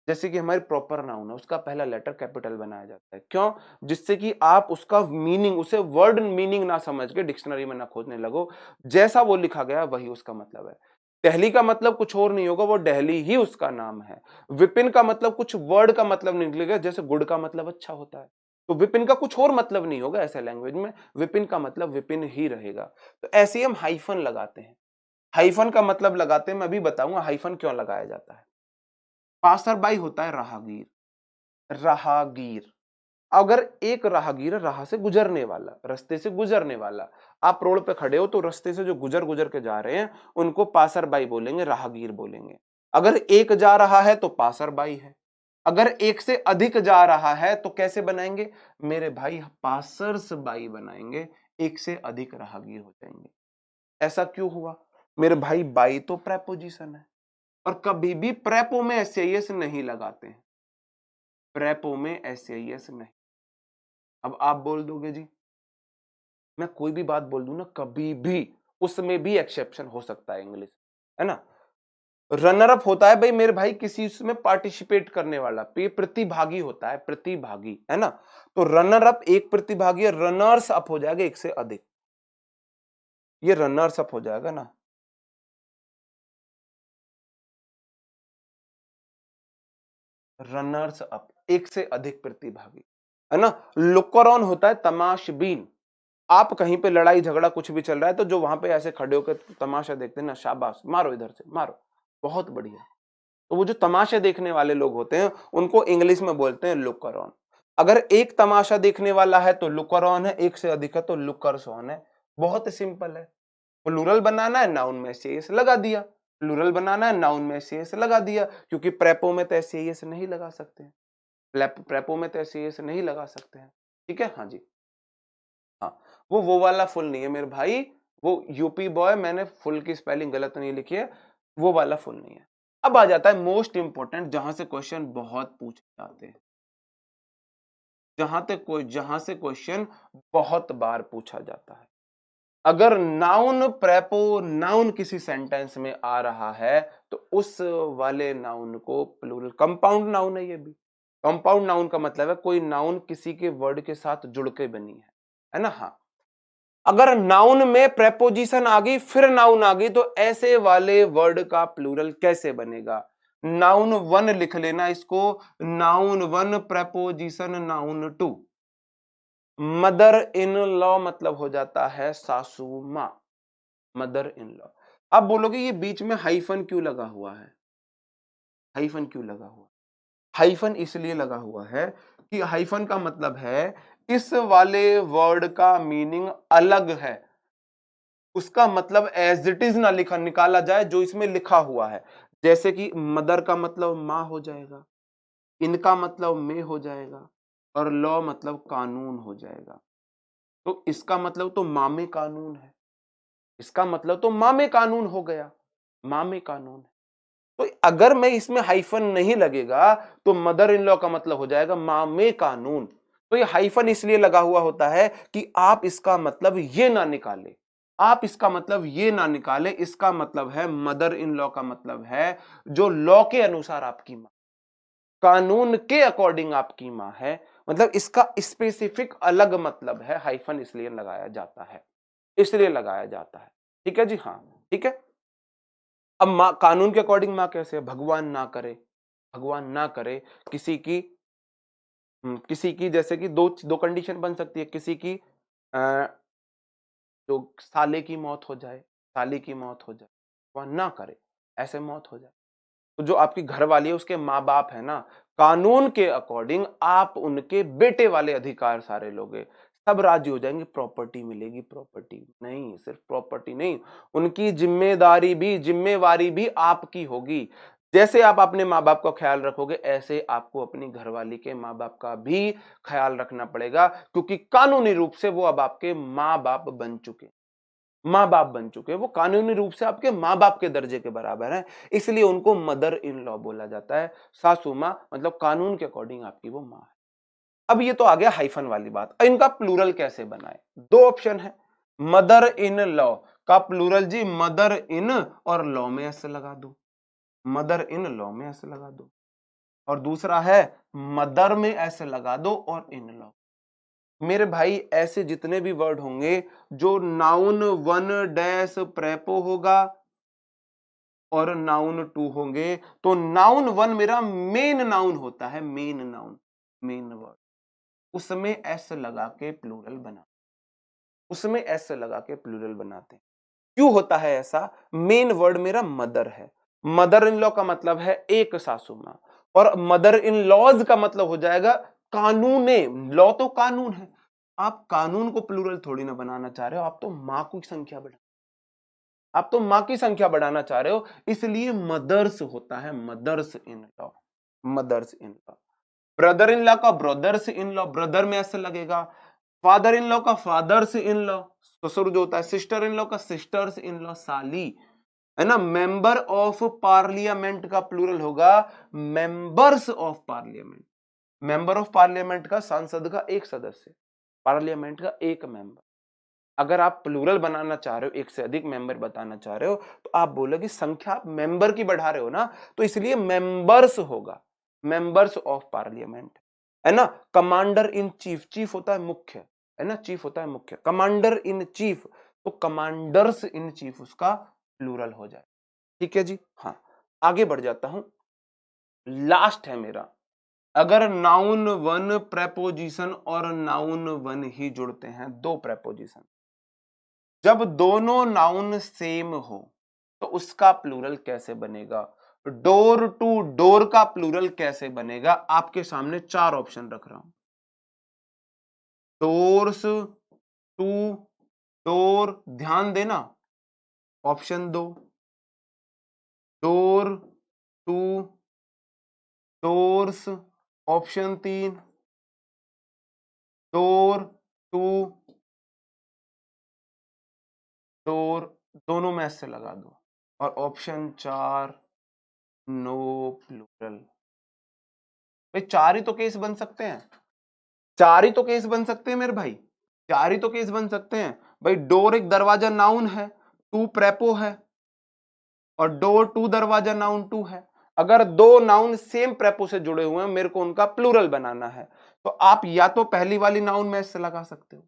जैसे कि हमारी प्रॉपर नाउन है उसका पहला लेटर कैपिटल बनाया जाता है। क्यों? जिससे कि आप उसका मीनिंग, उसे वर्ड मीनिंग ना समझ के डिक्शनरी में ना खोजने लगो, जैसा वो लिखा गया वही उसका मतलब है। टहली का मतलब कुछ और नहीं होगा, वो डहली ही उसका नाम है। विपिन का मतलब कुछ वर्ड का मतलब नहीं निकलेगा, जैसे गुड़ का मतलब अच्छा होता है, तो विपिन का कुछ और मतलब नहीं होगा ऐसे लैंग्वेज में, विपिन का मतलब विपिन ही रहेगा। तो ऐसे ही हम हाइफन लगाते हैं। हाइफन का मतलब लगाते हैं, मैं अभी बताऊंगा हाइफन क्यों लगाया जाता है। पासर बाई होता है राहगीर, राहगीर। अगर एक राहगीर है, राह से गुजरने वाला, रास्ते से गुजरने वाला। आप रोड पे खड़े हो तो रास्ते से जो गुजर गुजर के जा रहे हैं उनको पासर बाई बोलेंगे, राहगीर बोलेंगे। अगर एक जा रहा है तो पासर बाई है, अगर एक से अधिक जा रहा है तो कैसे बनाएंगे मेरे भाई, पासर्स बाई बनाएंगे, एक से अधिक राहगीर हो जाएंगे। ऐसा क्यों हुआ मेरे भाई, बाई तो प्रेपोजिशन है और कभी भी प्रेपो में एसआईएस नहीं लगाते हैं, प्रेपो में एसआईएस नहीं। अब आप बोल दोगे जी, मैं कोई भी बात बोल दूं ना, कभी भी उसमें भी एक्सेप्शन हो सकता है इंग्लिश, है ना। रनर अप होता है भाई मेरे भाई किसी उसमें पार्टिसिपेट करने वाला, प्रतिभागी होता है, प्रतिभागी, है ना। तो रनर अप एक प्रतिभागी है, रनर्स अप हो जाएगा एक से अधिक, ये रनर्स अप हो जाएगा ना। रनर्स अप एक से अधिक प्रतिभागी, है ना। लुकर ऑन होता है तमाशबीन। आप कहीं पे लड़ाई झगड़ा कुछ भी चल रहा है तो जो वहां पे ऐसे खड़े होकर तमाशा देखते हैं ना, शाबाश मारो इधर से मारो, बहुत बढ़िया। तो वो जो तमाशे देखने वाले लोग होते हैं उनको इंग्लिश में बोलते हैं लुकर ऑन। अगर एक तमाशा देखने वाला है तो लुकर ऑन है, एक से अधिक है तो लुकर्स ऑन है। बहुत सिंपल है। प्लूरल बनाना है, नाउन में एस लगा दिया। प्लूरल बनाना है, नाउन में एस लगा दिया, क्योंकि प्रेपो में तो एस नहीं लगा सकते हैं, प्रेपो में तो एस नहीं लगा सकते हैं। ठीक है, हाँ जी। हाँ, वो वाला फुल नहीं है मेरे भाई, वो यूपी बॉय, मैंने फुल की स्पेलिंग गलत नहीं लिखी है, वो वाला फुल नहीं है। अब आ जाता है मोस्ट इंपोर्टेंट, जहां से क्वेश्चन बहुत पूछे जाते हैं, जहां से क्वेश्चन बहुत बार पूछा जाता है। अगर नाउन प्रेपो नाउन किसी सेंटेंस में आ रहा है तो उस वाले नाउन को प्लूरल, कंपाउंड नाउन है ये भी। कंपाउंड नाउन का मतलब है कोई नाउन किसी के वर्ड के साथ जुड़ के बनी है ना। हाँ, अगर नाउन में प्रेपोजिशन आ गई फिर नाउन आ गई तो ऐसे वाले वर्ड का प्लूरल कैसे बनेगा। नाउन वन लिख लेना इसको, noun one preposition noun two. Mother in law मतलब हो जाता है सासू मां, मदर इन लॉ। अब बोलोगे ये बीच में हाइफन क्यों लगा हुआ है, हाइफन क्यों लगा हुआ। हाइफन इसलिए लगा हुआ है कि हाइफन का मतलब है इस वाले वर्ड का मीनिंग अलग है, उसका मतलब एज इट इज ना लिखा निकाला जाए जो इसमें लिखा हुआ है। जैसे कि मदर का मतलब मां हो जाएगा, इनका मतलब में हो जाएगा, और लॉ मतलब कानून हो जाएगा। तो इसका मतलब तो मामे कानून है, इसका मतलब तो मामे कानून हो गया, मामे कानून। तो अगर मैं इसमें हाइफन नहीं लगेगा तो मदर इन लॉ का मतलब हो जाएगा मामे कानून। तो ये हाइफन इसलिए लगा हुआ होता है कि आप इसका मतलब ये ना निकाले, आप इसका मतलब ये ना निकाले। इसका मतलब है मदर इन लॉ का मतलब है जो लॉ के अनुसार आपकी मां, कानून के अकॉर्डिंग आपकी मां है, मतलब इसका स्पेसिफिक अलग मतलब है, हाइफन इसलिए लगाया जाता है, इसलिए लगाया जाता है। ठीक है जी, हाँ ठीक है। अब माँ कानून के अकॉर्डिंग माँ कैसे है, भगवान ना करे, भगवान ना करे किसी की किसी की जैसे कि दो दो कंडीशन बन सकती है, किसी की जो साले की मौत हो जाए, साली की मौत हो जाए, भगवान ना करे ऐसे मौत हो जाए, तो जो आपकी घर वाली है उसके माँ बाप है ना, कानून के अकॉर्डिंग आप उनके बेटे वाले अधिकार सारे लोगे, सब राजी हो जाएंगे, प्रॉपर्टी मिलेगी, प्रॉपर्टी नहीं, सिर्फ प्रॉपर्टी नहीं, उनकी जिम्मेवारी भी आपकी होगी। जैसे आप अपने माँ बाप का ख्याल रखोगे ऐसे आपको अपनी घरवाली के माँ बाप का भी ख्याल रखना पड़ेगा, क्योंकि कानूनी रूप से वो अब आपके माँ बाप बन चुके, माँ बाप बन चुके हैं, वो कानूनी रूप से आपके माँ बाप के दर्जे के बराबर हैं, इसलिए उनको मदर इन लॉ बोला जाता है। सासू माँ मतलब कानून के अकॉर्डिंग आपकी वो माँ है। अब ये तो आ गया हाइफन वाली बात। इनका प्लूरल कैसे बनाए, दो ऑप्शन है, मदर इन लॉ का प्लूरल जी मदर इन और लॉ में ऐसे लगा दो, मदर इन लॉ में ऐसे लगा दो, और दूसरा है मदर में ऐसे लगा दो और इन लॉ। मेरे भाई ऐसे जितने भी वर्ड होंगे जो नाउन वन डैश प्रेपो होगा और नाउन टू होंगे, तो नाउन वन मेरा मेन नाउन होता है, मेन नाउन, मेन वर्ड, उसमें एस लगा के प्लूरल बना, उसमें एस लगा के प्लूरल बनाते हैं। क्यों होता है ऐसा, मेन वर्ड मेरा मदर है, मदर इन लॉ का मतलब है एक सासू मां, और मदर इन लॉज का मतलब हो जाएगा कानूने, लॉ तो कानून है, आप कानून को प्लूरल थोड़ी ना बनाना चाह रहे हो, आप तो मां की संख्या बढ़ा, आप तो मां की संख्या बढ़ाना चाह रहे हो, इसलिए मदर्स होता है, mother's in law, mother's in law. Brother in law का ब्रदर्स इन लॉ, ब्रदर में ऐसे लगेगा, फादर इन लॉ का फादर्स इन लॉ, ससुर जो होता है, सिस्टर इन लॉ का सिस्टर्स इन लॉ, साली है ना, मेंबर ऑफ पार्लियामेंट का प्लूरल होगा members of parliament, member of parliament का सांसद का एक सदस्य, पार्लियामेंट का एक मेंबर। अगर आप प्लूरल बनाना चाह रहे हो, एक से अधिक मेंबर बताना चाह रहे हो, तो आप बोलोगे संख्या आप मेंबर की बढ़ा रहे हो ना, तो इसलिए मेंबर्स होगा, मेंबर्स ऑफ पार्लियामेंट, है ना। कमांडर इन चीफ, चीफ होता है मुख्य, है ना, चीफ होता है मुख्य, कमांडर इन चीफ, तो कमांडर्स इन चीफ उसका प्लूरल हो जाए। ठीक है जी, हाँ आगे बढ़ जाता हूं, लास्ट है मेरा, अगर नाउन वन प्रेपोजिशन और नाउन वन ही जुड़ते हैं, दो प्रेपोजिशन, जब दोनों नाउन सेम हो तो उसका प्लूरल कैसे बनेगा, डोर टू डोर का प्लूरल कैसे बनेगा, आपके सामने चार ऑप्शन रख रहा हूं, डोर्स टू डोर, ध्यान देना, ऑप्शन दो, डोर टू डोर्स, ऑप्शन तीन, डोर टू डोर, दोनों में ऐसे लगा दो, और ऑप्शन चार नो प्लूरल। भाई चार ही तो केस बन सकते हैं, चार ही तो केस बन सकते हैं मेरे भाई, चार ही तो केस बन सकते हैं। भाई डोर एक दरवाजा नाउन है, टू प्रेपो है, और डोर टू दरवाजा नाउन टू है। अगर दो नाउन सेम प्रेपो से जुड़े हुए हैं, मेरे को उनका प्लूरल बनाना है, तो आप या तो पहली वाली नाउन में से लगा सकते हो,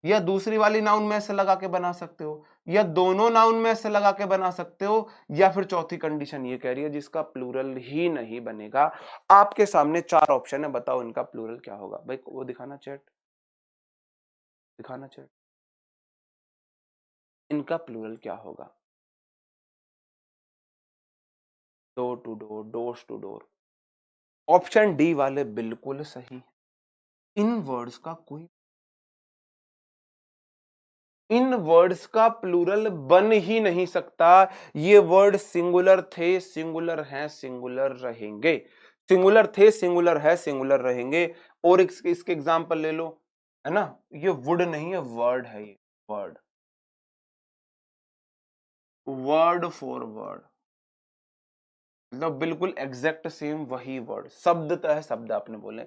या दूसरी वाली नाउन में से लगा के बना सकते हो, या दोनों नाउन में से लगा के बना सकते हो, या फिर चौथी कंडीशन ये कह रही है जिसका प्लूरल ही नहीं बनेगा। आपके सामने चार ऑप्शन है, बताओ इनका प्लूरल क्या होगा। भाई वो दिखाना चैट, दिखाना चैट, इनका प्लूरल क्या होगा, door to door, doors to door. Option D वाले बिल्कुल सही, इन वर्ड्स का कोई, इन वर्ड्स का प्लूरल बन ही नहीं सकता, ये वर्ड सिंगुलर थे, सिंगुलर हैं, सिंगुलर रहेंगे, सिंगुलर थे, सिंगुलर है, सिंगुलर रहेंगे। और इसके एग्जांपल ले लो, है ना, ये वुड नहीं है, वर्ड है, ये वर्ड, वर्ड फॉर वर्ड, मतलब बिल्कुल एग्जैक्ट सेम वही वर्ड, शब्द तो है शब्द आपने बोले।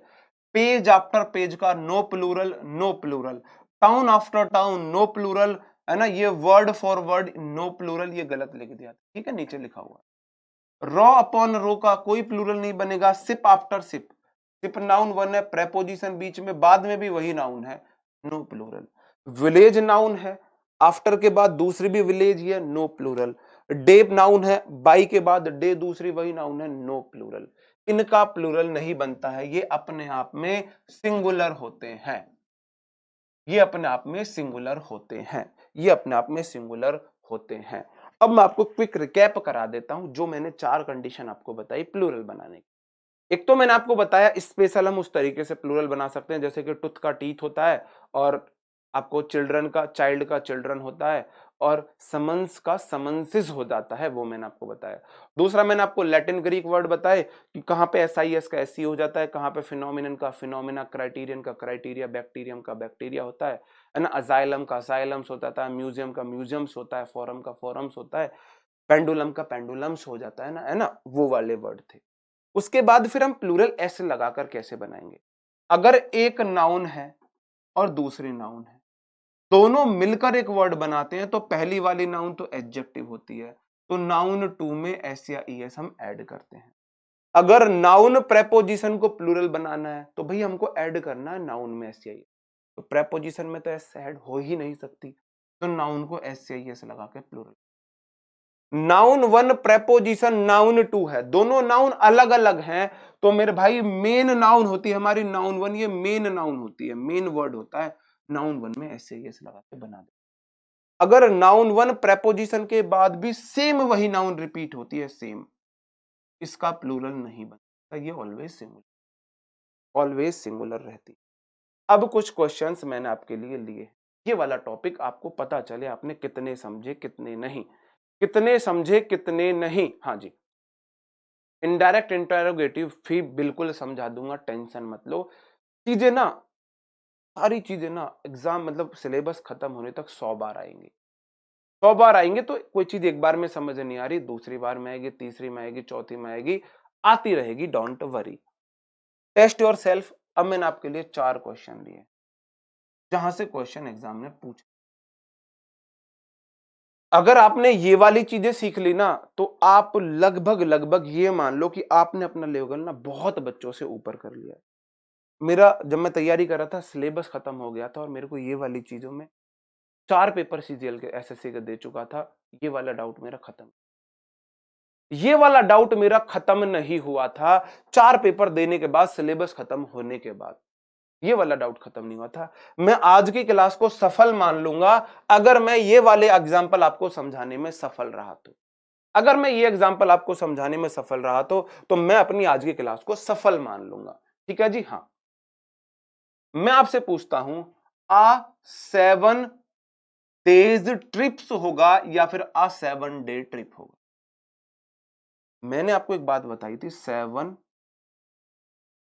पेज आफ्टर पेज का no plural, no plural, town after town no plural, है ना, ये word for word no plural, ये गलत लिख दिया, ठीक है, नीचे लिखा हुआ। रॉ अपॉन रो का कोई प्लूरल नहीं बनेगा, सिप आफ्टर सिप, सिर्फ नाउन वन है, प्रेपोजिशन बीच में, बाद में भी वही नाउन है, नो प्लूरल। विलेज नाउन है, आफ्टर के बाद दूसरी भी विलेज ही है, नो प्लूरल। डे नाउन है, बाई के बाद डे दूसरी वही नाउन है, नो प्लूरल। इनका प्लूरल नहीं बनता है, ये अपने आप में सिंगुलर होते हैं, ये अपने आप में सिंगुलर होते हैं, ये अपने आप में सिंगुलर होते हैं। अब मैं आपको क्विक रिकैप करा देता हूं, जो मैंने 4 कंडीशन आपको बताई प्लूरल बनाने की। एक तो मैंने आपको बताया स्पेशल हम उस तरीके से प्लूरल बना सकते हैं जैसे कि टूथ का टीथ होता है, और आपको चिल्ड्रन का चाइल्ड का चिल्ड्रन होता है, और समन्स का समन्सिस हो जाता है, वो मैंने आपको बताया। दूसरा मैंने आपको लैटिन ग्रीक वर्ड बताए कि कहां पे एसआईएस का एससी हो जाता है, कहां पे फिनोमिनन का फिनोमिना, क्राइटेरियन का क्राइटेरिया, बैक्टीरियम का बैक्टीरिया होता है ना, अजाइलम का अजाइलम्स होता है, म्यूजियम का म्यूजियम्स होता है, फोरम का फोरम्स होता है, पेंडुलम का पेंडुलम्स हो जाता है ना, वो वाले वर्ड थे। उसके बाद फिर हम प्लूरल एस लगाकर कैसे बनाएंगे, अगर एक नाउन है और दूसरी नाउन है, दोनों मिलकर एक वर्ड बनाते हैं, तो पहली वाली नाउन तो एडजेक्टिव होती है, तो नाउन टू में एस या ईएस हम ऐड करते हैं। अगर नाउन प्रेपोजिशन को प्लूरल बनाना है तो भाई हमको ऐड करना है नाउन में एस या ईएस, तो प्रेपोजिशन में तो एस ऐड हो ही नहीं सकती, तो नाउन को एस या ईएस लगा के plural. Noun one preposition noun two है, दोनों नाउन अलग अलग हैं, तो मेरे भाई मेन नाउन होती है हमारी नाउन वन, ये मेन नाउन होती है, मेन वर्ड होता है, नाउन वन में ऐसे ही लगा के बना दे। अगर नाउन वन प्रेपोजिशन के बाद भी सेम वही नाउन रिपीट होती है सेम, इसका प्लूरल नहीं बनता, ये ऑलवेज सिंगुलर रहती। अब कुछ क्वेश्चंस मैंने आपके लिए लिए, ये वाला टॉपिक आपको पता चले आपने कितने समझे कितने नहीं, कितने समझे कितने नहीं। हाँ जी, इनडायरेक्ट इंटरोगेटिव भी बिल्कुल समझा दूंगा, टेंशन मत लो। चीजें ना, सारी चीजें ना एग्जाम मतलब सिलेबस खत्म होने तक 100 बार आएंगी, 100 बार आएंगे, तो कोई चीज एक बार में समझ नहीं आ रही, दूसरी बार में आएगी, तीसरी में आएगी, चौथी में आएगी, आती रहेगी, don't worry. Test yourself. अब मैंने आपके लिए 4 क्वेश्चन लिए जहां से क्वेश्चन एग्जाम में पूछे, अगर आपने ये वाली चीजें सीख ली ना, तो आप लगभग लगभग ये मान लो कि आपने अपना लेवल ना बहुत बच्चों से ऊपर कर लिया। मेरा जब मैं तैयारी कर रहा था, सिलेबस खत्म हो गया था और मेरे को ये वाली चीजों में 4 पेपर सीजीएल के एसएससी के दे चुका था, ये वाला डाउट मेरा खत्म, ये वाला डाउट मेरा खत्म नहीं हुआ था 4 पेपर देने के बाद, सिलेबस खत्म होने के बाद, ये वाला डाउट खत्म नहीं हुआ था। मैं आज की क्लास को सफल मान लूंगा अगर मैं ये वाले एग्जाम्पल आपको समझाने में सफल रहा तो, अगर मैं ये एग्जाम्पल आपको समझाने में सफल रहा तो मैं अपनी आज की क्लास को सफल मान लूंगा। ठीक है जी। हाँ, मैं आपसे पूछता हूं, आ 7 डेज ट्रिप्स होगा या फिर आ 7 डे ट्रिप होगा? मैंने आपको एक बात बताई थी, 7,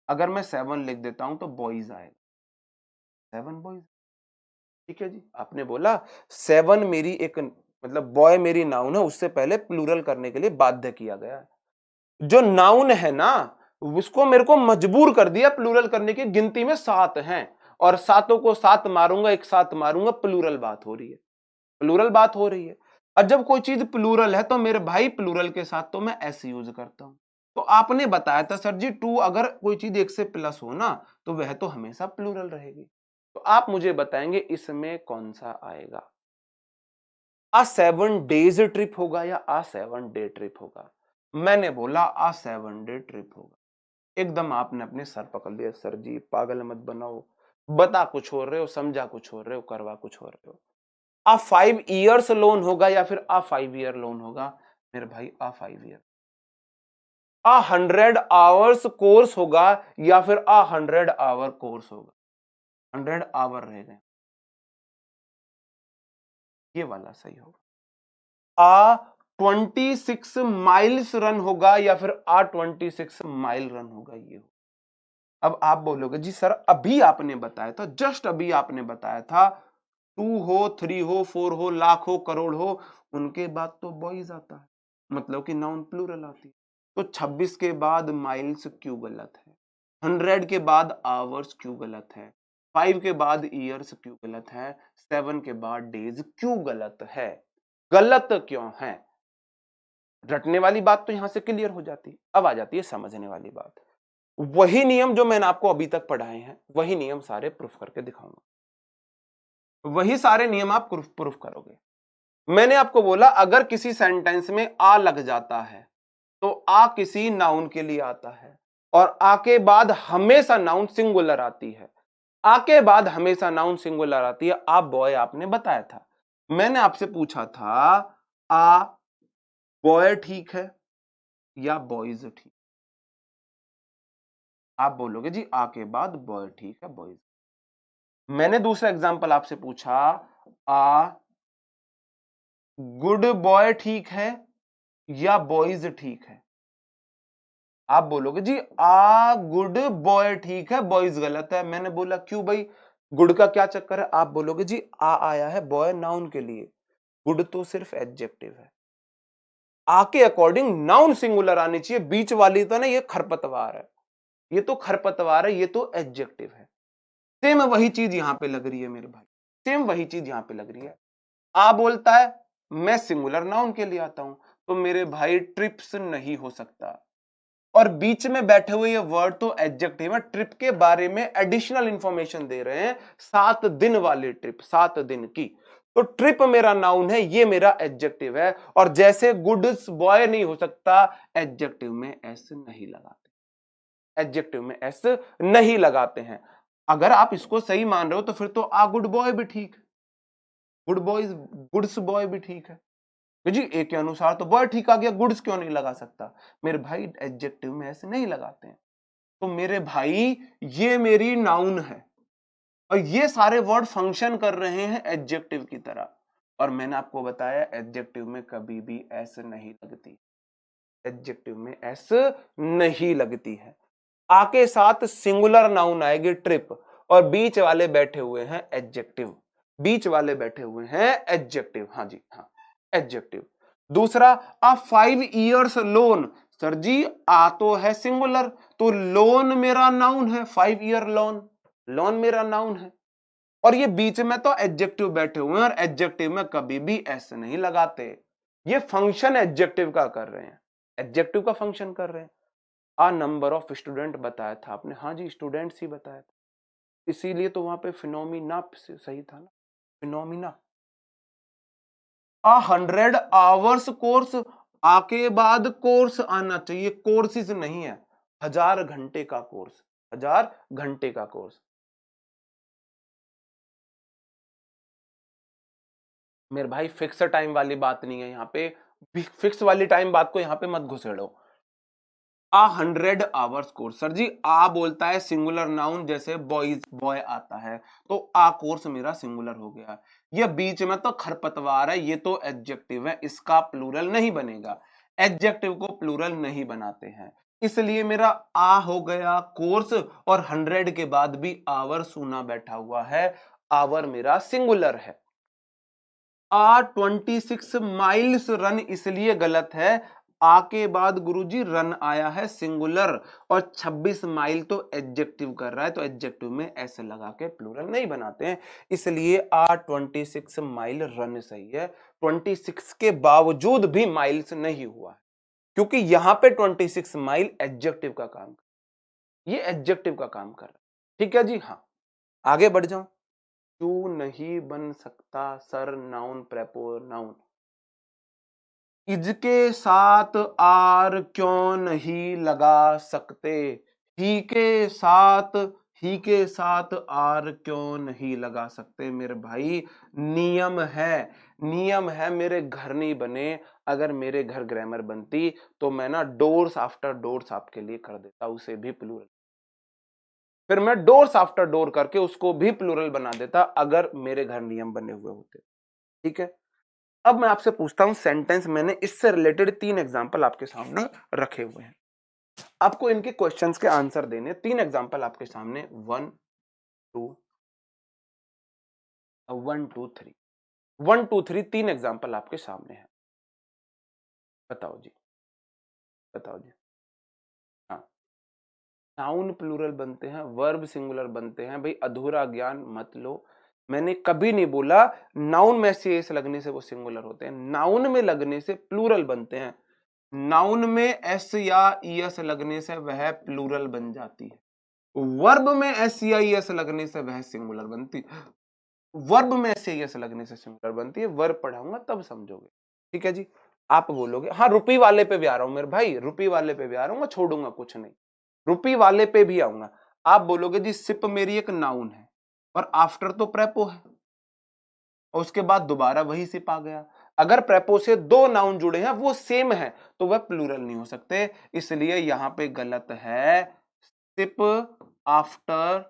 अगर मैं 7 लिख देता हूं तो बॉयज आएगा, 7 बॉयज। ठीक है जी, आपने बोला 7 मेरी एक मतलब बॉय मेरी नाउन है, उससे पहले प्लूरल करने के लिए बाध्य किया गया है। जो नाउन है ना, उसको मेरे को मजबूर कर दिया प्लूरल करने की, गिनती में 7 हैं और सातों को 7 मारूंगा, एक साथ मारूंगा, प्लूरल बात हो रही है, प्लूरल बात हो रही है। और जब कोई चीज प्लूरल है तो मेरे भाई प्लूरल के साथ तो मैं एस यूज करता हूं। तो आपने बताया था सर जी 2, अगर कोई चीज एक से प्लस हो ना तो वह तो हमेशा प्लूरल रहेगी, तो आप मुझे बताएंगे इसमें कौन सा आएगा, आ 7 डेज ट्रिप होगा या आ 7 डे ट्रिप होगा? मैंने बोला आ 7 डे ट्रिप होगा। एकदम आपने अपने सर पकड़ लिया, सर जी पागल मत बनाओ, बता कुछ हो रहे हो, समझा कुछ हो रहे हो, करवा कुछ हो रहे हो। आ 5 ईयर्स लोन होगा या फिर आ 5 ईयर लोन होगा? मेरे भाई आ 5 ईयर। आ 100 आवर्स कोर्स होगा या फिर आ 100 आवर कोर्स होगा? 100 आवर रह गए, ये वाला सही होगा। आ 26 माइल्स रन होगा या फिर आ 26 माइल रन होगा? ये हो। अब आप बोलोगे जी सर अभी आपने बताया था, जस्ट अभी आपने बताया था 2 हो, 3 हो, 4 हो, लाख हो, करोड़ हो, उनके बाद तो बॉयज आता है, मतलब कि नाउन प्लूरल आती है। तो 26 के बाद माइल्स क्यों गलत है, 100 के बाद आवर्स क्यों गलत है, 5 के बाद ईयर्स क्यों गलत है, 7 के बाद डेज क्यों गलत है? गलत क्यों है? रटने वाली बात तो यहां से क्लियर हो जाती है, अब आ जाती है समझने वाली बात। वही नियम जो मैंने आपको अभी तक पढ़ाए हैं, वही नियम सारे प्रूफ करके दिखाऊंगा। वही सारे नियम आप प्रूफ करोगे। मैंने आपको बोला अगर किसी सेंटेंस में आ लग जाता है तो आ किसी नाउन के लिए आता है, और आ के बाद हमेशा नाउन सिंगुलर आती है। आ के बाद हमेशा नाउन सिंगुलर आती है। आप बॉय आपने बताया था, मैंने आपसे पूछा था आ बॉय ठीक है या बॉयज ठीक? आप बोलोगे जी आ के बाद बॉय ठीक है, बॉयज। मैंने दूसरा एग्जांपल आपसे पूछा आ गुड बॉय ठीक है या बॉयज ठीक है? आप बोलोगे जी आ गुड बॉय ठीक है, बॉयज गलत है। मैंने बोला क्यों भाई, गुड का क्या चक्कर है? आप बोलोगे जी आ आया है बॉय नाउन के लिए, गुड तो सिर्फ एडजेक्टिव है। आ के अकॉर्डिंग नाउन सिंगुलर आनी चाहिए, बीच वाली तो ना ये खरपतवार है, ये तो खरपतवार है, ये तो एडजेक्टिव है। सेम वही चीज यहां पे लग रही है मेरे भाई, सेम वही चीज यहां पे लग रही है। आ बोलता है मैं सिंगुलर नाउन के लिए आता हूं, तो मेरे भाई ट्रिप्स नहीं हो सकता। और बीच में बैठे हुए ये वर्ड तो एडजेक्टिव है, ट्रिप के बारे में एडिशनल इंफॉर्मेशन दे रहे हैं, 7 दिन वाली ट्रिप, 7 दिन की। तो ट्रिप मेरा नाउन है, ये मेरा एडजेक्टिव है। और जैसे गुड्स बॉय नहीं हो सकता, एडजेक्टिव में एस नहीं लगाते, एडजेक्टिव में एस नहीं लगाते हैं। अगर आप इसको सही मान रहे हो तो फिर तो आ गुड बॉय भी ठीक है, गुड बॉयज गुड्स बॉय भी ठीक है जी। ए के अनुसार तो बॉय ठीक आ गया, गुड्स क्यों नहीं लगा सकता? मेरे भाई एडजेक्टिव में ऐसे नहीं लगाते हैं। तो मेरे भाई ये मेरी नाउन है, और ये सारे वर्ड फंक्शन कर रहे हैं एडजेक्टिव की तरह। और मैंने आपको बताया एडजेक्टिव में कभी भी एस नहीं लगती, एडजेक्टिव में एस नहीं लगती है। आके साथ सिंगुलर नाउन आएगी ट्रिप, और बीच वाले बैठे हुए हैं एडजेक्टिव, बीच वाले बैठे हुए हैं एडजेक्टिव। हाँ जी हाँ, एडजेक्टिव। दूसरा, आ 5 years लोन। सर जी आ तो है सिंगुलर, तो लोन मेरा नाउन है, 5 year लोन, लोन मेरा नाउन है। और ये बीच में तो एडजेक्टिव बैठे हुए हैं, और एडजेक्टिव में कभी भी ऐसे नहीं लगाते। ये फंक्शन एडजेक्टिव का कर रहे हैं, एडजेक्टिव का फंक्शन कर रहे हैं। आ नंबर ऑफ स्टूडेंट बताया था आपने, हाँ जी स्टूडेंट्स ही बताया था, इसीलिए तो वहां पे फिनोमिना सही था ना, फिनोमिना। आ 100 hours कोर्स, आके बाद कोर्स आना चाहिए, कोर्सेज नहीं है, 1000 घंटे का कोर्स, 1000 घंटे का कोर्स। मेरे भाई फिक्स टाइम वाली बात नहीं है यहाँ पे, फिक्स वाली टाइम बात को यहाँ पे मत घुसेड़ो। आ 100 hours कोर्स, सर जी आ बोलता है सिंगुलर नाउन, जैसे बॉयज बॉय आता है, तो आ कोर्स मेरा सिंगुलर हो गया। ये बीच में तो खरपतवार है, ये तो एडजेक्टिव है, इसका प्लूरल नहीं बनेगा, एडजेक्टिव को प्लूरल नहीं बनाते हैं, इसलिए मेरा आ हो गया कोर्स। और 100 के बाद भी आवर सुना बैठा हुआ है, आवर मेरा सिंगुलर है। आ 26 माइल्स रन इसलिए गलत है, आ के बाद गुरुजी रन आया है सिंगुलर, और 26 माइल तो एडजेक्टिव कर रहा है, तो एडजेक्टिव में ऐसे लगा के प्लूरल नहीं बनाते हैं, इसलिए आ 26 माइल रन सही है। 26 के बावजूद भी माइल्स नहीं हुआ है, क्योंकि यहां पे 26 माइल एडजेक्टिव का काम, ये एडजेक्टिव का काम कर रहा है। ठीक है जी हाँ, आगे बढ़ जाऊं। क्यों नहीं बन सकता सर नाउन प्रेपोनाउन? इसके साथ आर क्यों नहीं लगा सकते? ही के साथ, ही के साथ आर क्यों नहीं लगा सकते? मेरे भाई नियम है, नियम है, मेरे घर नहीं बने। अगर मेरे घर ग्रामर बनती तो मैं ना डोर्स आफ्टर डोर्स आपके लिए कर देता, उसे भी प्लूरल, फिर मैं डोर्स आफ्टर डोर करके उसको भी प्लूरल बना देता, अगर मेरे घर नियम बने हुए होते। ठीक है, अब मैं आपसे पूछता हूं सेंटेंस, मैंने इससे रिलेटेड 3 एग्जाम्पल आपके सामने रखे हुए हैं, आपको इनके क्वेश्चंस के आंसर देने। 3 एग्जाम्पल आपके सामने, 1 2 1 2 3 3 एग्जाम्पल आपके सामने है। बताओ जी, बताओ जी। हाँ, नाउन प्लूरल बनते हैं, वर्ब सिंगुलर बनते हैं, भाई अधूरा ज्ञान मत लो। मैंने कभी नहीं बोला नाउन में से एस लगने से वो सिंगुलर होते हैं, नाउन में लगने से प्लूरल बनते हैं। नाउन में एस या ईएस लगने से वह प्लूरल बन जाती है, वर्ब में एस या ईएस लगने से वह सिंगुलर बनती है, वर्ब में एस या ईएस लगने से सिंगुलर बनती है। वर्ब पढ़ाऊंगा तब समझोगे, ठीक है जी। आप बोलोगे हाँ रुपी वाले पे भी आ रहा हूं मेरे भाई, रुपी वाले पे भी आ रहा हूं, मैं छोड़ूंगा कुछ नहीं, रुपी वाले पे भी आऊंगा। आप बोलोगे जी सिप मेरी एक नाउन है और आफ्टर तो प्रेपो है और उसके बाद दोबारा वही सिप आ गया। अगर प्रेपो से दो नाउन जुड़े हैं वो सेम है तो वह प्लूरल नहीं हो सकते, इसलिए यहां पे गलत है, सिप आफ्टर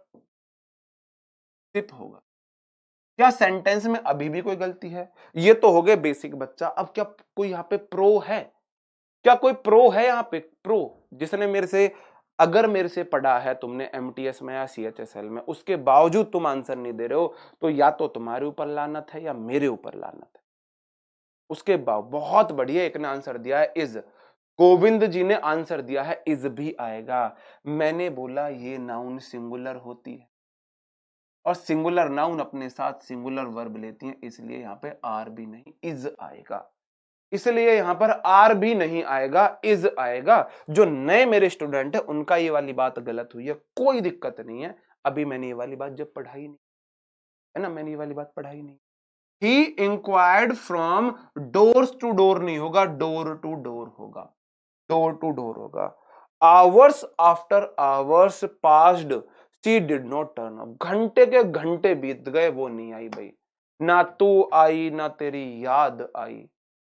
सिप होगा। क्या सेंटेंस में अभी भी कोई गलती है? ये तो हो गए बेसिक बच्चा। अब क्या कोई यहाँ पे प्रो है? क्या कोई प्रो है यहाँ पे? प्रो जिसने मेरे से, अगर मेरे से पढ़ा है तुमने एमटीएस में या सीएचएसएल में, उसके बावजूद तुम आंसर नहीं दे रहे हो तो या तो तुम्हारे ऊपर लानत है या मेरे ऊपर लानत है। उसके बाद बहुत बढ़िया एक ने आंसर दिया है इज, गोविंद जी ने आंसर दिया है इज भी आएगा। मैंने बोला ये नाउन सिंगुलर होती है और सिंगुलर नाउन अपने साथ सिंगुलर वर्ब लेती हैं, इसलिए यहाँ पे आर भी नहीं इज आएगा, इसलिए यहां पर आर भी नहीं आएगा, इज आएगा। जो नए मेरे स्टूडेंट है उनका ये वाली बात गलत हुई है, कोई दिक्कत नहीं है, अभी मैंने ये वाली बात जब पढ़ाई नहीं है ना, मैंने ये वाली बात पढ़ाई नहीं। He inquired from doors to door नहीं होगा, डोर टू डोर होगा, डोर टू डोर होगा। Hours after hours passed she did not turn up, घंटे के घंटे बीत गए वो नहीं आई भाई, ना तू आई ना तेरी याद आई,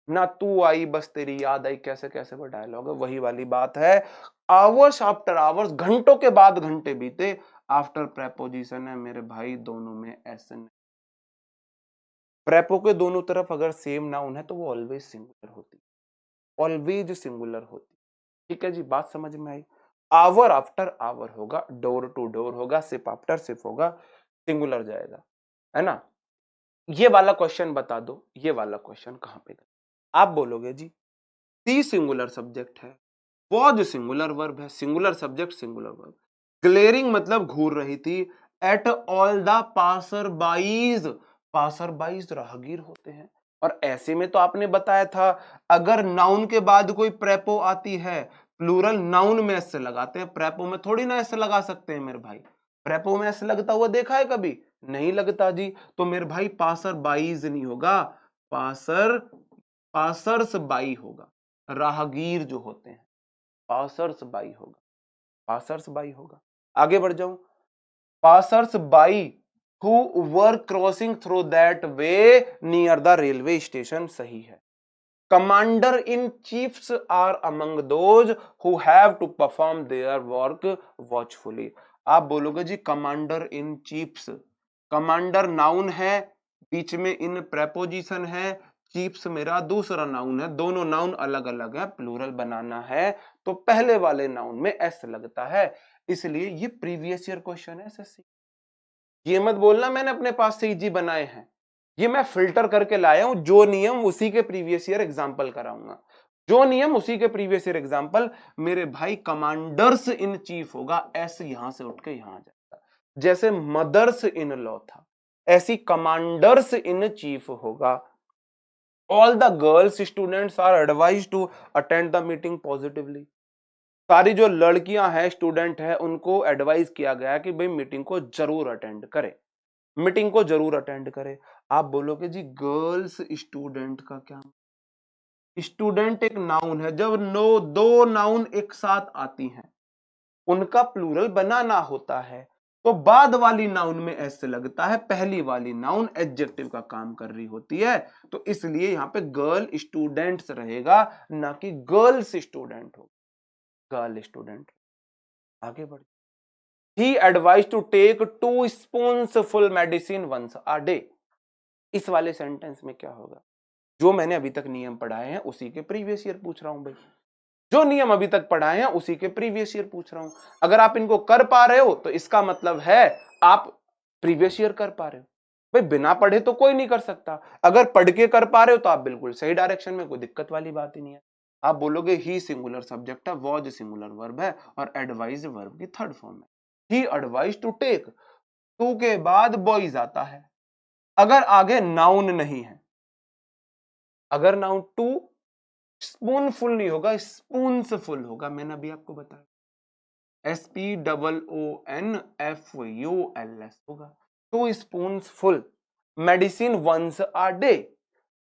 ना तू आई बस तेरी याद आई, कैसे कैसे वो डायलॉग है, वही वाली बात है। आवर्स आफ्टर आवर्स, घंटों के बाद घंटे बीते, आफ्टर प्रेपोजिशन है मेरे भाई, दोनों में एस नहीं। प्रेपो के दोनों तरफ अगर सेम नाउन है तो वो ऑलवेज सिंगुलर होती, ऑलवेज सिंगुलर होती, ठीक है जी, बात समझ में आई। आवर आफ्टर आवर होगा, डोर टू डोर होगा, सिप आफ्टर सिप होगा, सिंगुलर जाएगा, है ना। ये वाला क्वेश्चन बता दो, ये वाला क्वेश्चन कहां पे आप बोलोगे जी सी सिंगुलर सब्जेक्ट है, वॉज सिंगुलर वर्ब है, singular subject singular verb, glaring मतलब घूर रही थी, at all the passer bys, passer bys राहगीर होते हैं, और ऐसे में तो आपने बताया था अगर नाउन के बाद कोई प्रेपो आती है, प्लूरल नाउन में एस लगाते हैं, प्रेपो में थोड़ी ना एस लगा सकते हैं मेरे भाई, प्रेपो में एस लगता हुआ देखा है कभी? नहीं लगता जी, तो मेरे भाई पासर बाईज नहीं होगा, पासर पासर्स बाई होगा, राहगीर जो होते हैं, पासर्स बाई होगा, पासर्स बाई होगा। आगे बढ़ जाऊं, passers by who were crossing through that way near the railway station, सही है। Commander in chiefs are among those who have to perform their work watchfully. आप बोलोगे जी commander in chiefs, commander noun है, बीच में इन प्रेपोजिशन है, चीफ्स मेरा दूसरा नाउन है, दोनों नाउन अलग अलग है, प्लूरल बनाना है तो पहले वाले नाउन में एस लगता है, इसलिए ये प्रीवियस ईयर क्वेश्चन है एसएससी। ये मत बोलना मैंने अपने पास से इजी बनाए हैं, ये मैं फिल्टर करके लाया हूं, जो नियम उसी के प्रीवियस ईयर एग्जांपल कराऊंगा, जो नियम उसी के प्रीवियस ईयर एग्जांपल। मेरे भाई कमांडर्स इन चीफ होगा, एस यहां से उठ के यहां आ जाएगा, जैसे मदर्स इन लॉ था ऐसी कमांडर्स इन चीफ होगा। All the girls students are advise to attend the meeting positively, सारी जो लड़कियां हैं स्टूडेंट है उनको एडवाइस किया गया है कि भाई मीटिंग को जरूर अटेंड करें, मीटिंग को जरूर अटेंड करें। आप बोलोगे जी गर्ल्स स्टूडेंट का क्या? स्टूडेंट एक नाउन है, जब दो नाउन एक साथ आती हैं उनका प्लूरल बनाना होता है तो बाद वाली नाउन में एस लगता है, पहली वाली नाउन एडजेक्टिव का काम कर रही होती है, तो इसलिए यहां पे गर्ल स्टूडेंट्स रहेगा, ना कि गर्ल्स स्टूडेंट हो, गर्ल स्टूडेंट। आगे बढ़, he advise to take 2 spoons full medicine once a day, इस वाले सेंटेंस में क्या होगा? जो मैंने अभी तक नियम पढ़ाए हैं उसी के प्रीवियस ईयर पूछ रहा हूं भाई, जो नियम अभी तक पढ़ाए हैं उसी के प्रीवियस ईयर पूछ रहा हूं। अगर आप इनको कर पा रहे हो तो इसका मतलब है आप प्रीवियस ईयर कर पा रहे हो, भाई बिना पढ़े तो कोई नहीं कर सकता, अगर पढ़ के कर पा रहे हो तो आप बिल्कुल सही डायरेक्शन में, कोई दिक्कत वाली बात ही नहीं है। आप बोलोगे ही सिंगुलर सब्जेक्ट है, वॉज सिंगुलर वर्ब है और एडवाइज वर्ब की थर्ड फॉर्म है। ही एडवाइज टू टेक, टू के बाद बॉयज आता है, अगर आगे नाउन नहीं है, अगर नाउन टू स्पूनफुल नहीं होगा, स्पून्सफुल होगा। मैंने अभी आपको बताया SPOONFULS होगा। 2 spoons full medicine once a day,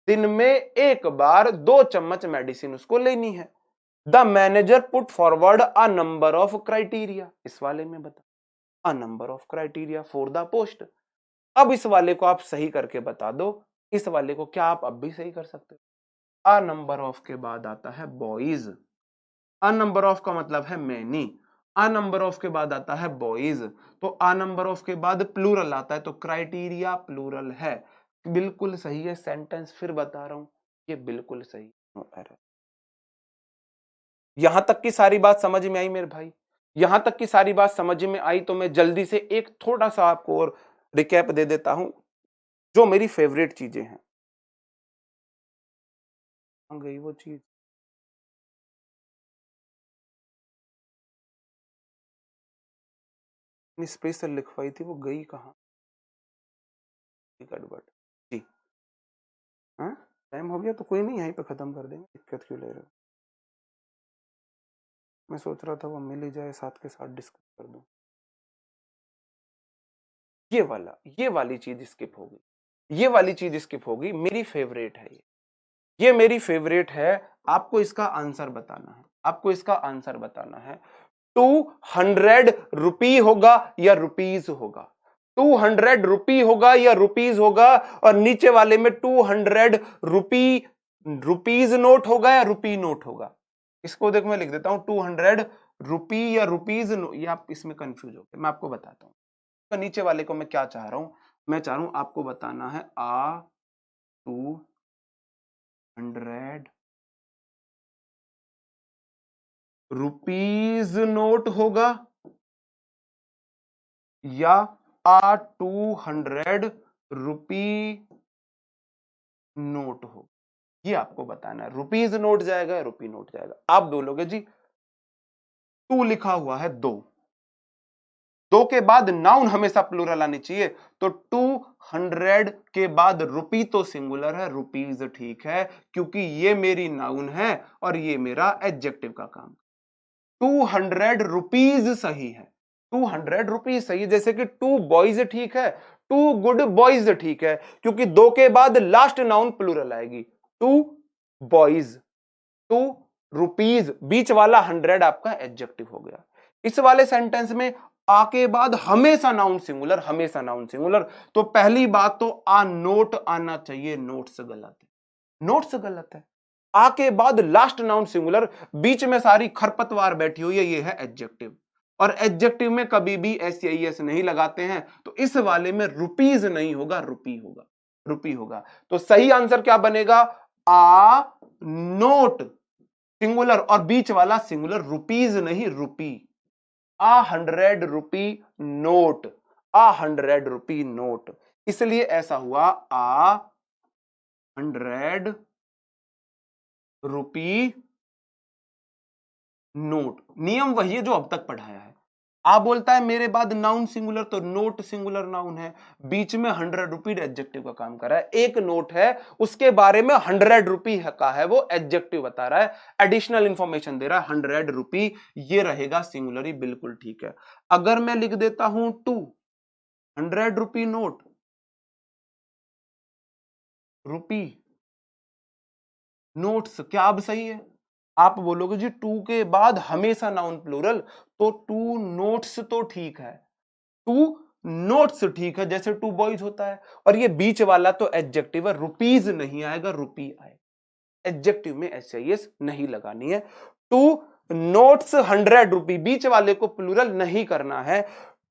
दिन में एक बार 2 चम्मच मेडिसिन उसको लेनी है। The manager put forward a number of criteria, इस वाले में बता अ number of criteria for the post. अब इस वाले को आप सही करके बता दो, इस वाले को क्या आप अब भी सही कर सकते हो? अ नंबर ऑफ के बाद आता है बॉयज, अ नंबर ऑफ का मतलब है मैनी, अ नंबर ऑफ के बाद आता है बॉयज, तो अ नंबर ऑफ के बाद प्लूरल आता है, तो क्राइटेरिया प्लूरल है। बिल्कुल सही है सेंटेंस, फिर बता रहा हूं ये बिल्कुल सही, नो एरर। यहां तक की सारी बात समझ में आई मेरे भाई? यहां तक की सारी बात समझ में आई तो मैं जल्दी से एक थोड़ा सा आपको और रिकैप दे देता हूं, जो मेरी फेवरेट चीजें हैं। गई वो चीज, स्पेशल लिखवाई थी, वो गई कहां? गड़बड़ जी। हाँ, टाइम हो गया तो कोई नहीं, यहीं पे खत्म कर देंगे, दिक्कत क्यों ले रहे हो? मैं सोच रहा था वो मिल ही जाए, साथ के साथ डिस्कस कर दूं। ये वाली चीज स्किप हो गई, ये वाली चीज स्किप हो गई, मेरी फेवरेट है ये मेरी फेवरेट है। आपको इसका आंसर बताना है, आपको इसका आंसर बताना है। 200 रुपी होगा या रुपीज होगा? 200 रुपी होगा या रुपीज होगा? और नीचे वाले में 200 रुपी रुपीज नोट होगा या रुपी नोट होगा? इसको देख मैं लिख देता हूं 200 रुपी या रुपीज, ये आप इसमें कंफ्यूज हो गए, मैं आपको बताता हूं। तो नीचे वाले को मैं क्या चाह रहा हूं, मैं चाह रहा हूं आपको बताना है 200 रुपीज नोट होगा या 200 रुपी नोट हो, ये आपको बताना है। रुपीज नोट जाएगा या रुपी नोट जाएगा? आप बोलोगे जी 2 लिखा हुआ है, 2 के बाद नाउन हमेशा प्लूरल आनी चाहिए, तो 200 के बाद रुपी तो सिंगुलर है, रुपीज ठीक है, क्योंकि ये मेरी नाउन है और ये मेरा एडजेक्टिव का काम। 200 रुपीज सही है, 200 रुपीज सही है। जैसे कि 2 बॉयज ठीक है, 2 गुड बॉयज ठीक है, क्योंकि 2 के बाद लास्ट नाउन प्लूरल आएगी। 2 बॉयज, 2 रुपीज, बीच वाला 100 आपका एडजेक्टिव हो गया। इस वाले सेंटेंस में आ के बाद हमेशा नाउन सिंगुलर, हमेशा नाउन सिंगुलर। तो पहली बात तो आ नोट आना चाहिए, नोट्स गलत है, नोट्स गलत है। आ के बाद लास्ट नाउन सिंगुलर, बीच में सारी खरपतवार बैठी हुई है, ये है एडजेक्टिव, और एडजेक्टिव में कभी भी एस या एस नहीं लगाते हैं, तो इस वाले में रुपीज नहीं होगा, रुपी होगा, रुपी होगा। तो सही आंसर क्या बनेगा? आ नोट सिंगुलर और बीच वाला सिंगुलर, रुपीज नहीं रुपी। 100 रुपी नोट, 100 रुपी नोट, इसलिए ऐसा हुआ 100 रुपी नोट। नियम वही है जो अब तक पढ़ाया है। आप बोलता है मेरे बाद नाउन सिंगुलर, तो नोट सिंगुलर नाउन है, बीच में 100 रुपी एडजेक्टिव का काम कर रहा है। एक नोट है, उसके बारे में 100 रुपी का है, वो एडजेक्टिव बता रहा है, एडिशनल इंफॉर्मेशन दे रहा है, 100 रुपी, ये रहेगा सिंगुलर ही, बिल्कुल ठीक है। अगर मैं लिख देता हूं 200 रुपी नोट, रुपी नोट्स, क्या अब सही है? आप बोलोगे जी 2 के बाद हमेशा नाउन प्लूरल, तो 2 नोट्स तो ठीक है, 2 नोट्स ठीक है, जैसे 2 बॉयज होता है, और ये बीच वाला तो एडजेक्टिव है, रुपीज नहीं आएगा, रुपी आएगा। एडजेक्टिव में एस नहीं लगानी है। 2 नोट्स 100 रुपी, बीच वाले को प्लूरल नहीं करना है,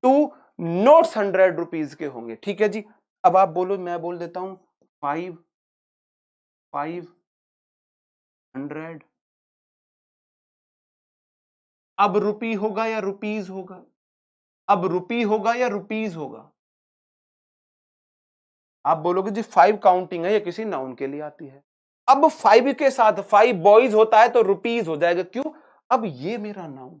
2 नोट्स 100 रुपीज के होंगे, ठीक है जी। अब आप बोलो, मैं बोल देता हूं 500। अब रुपी होगा या रुपीज होगा? अब रुपी होगा या रुपीज होगा? आप बोलोगे जी 5 काउंटिंग है, ये किसी नाउन के लिए आती है। अब 5 के साथ 5 बॉयज होता है तो रुपीज हो जाएगा, क्यों? अब ये मेरा नाउन,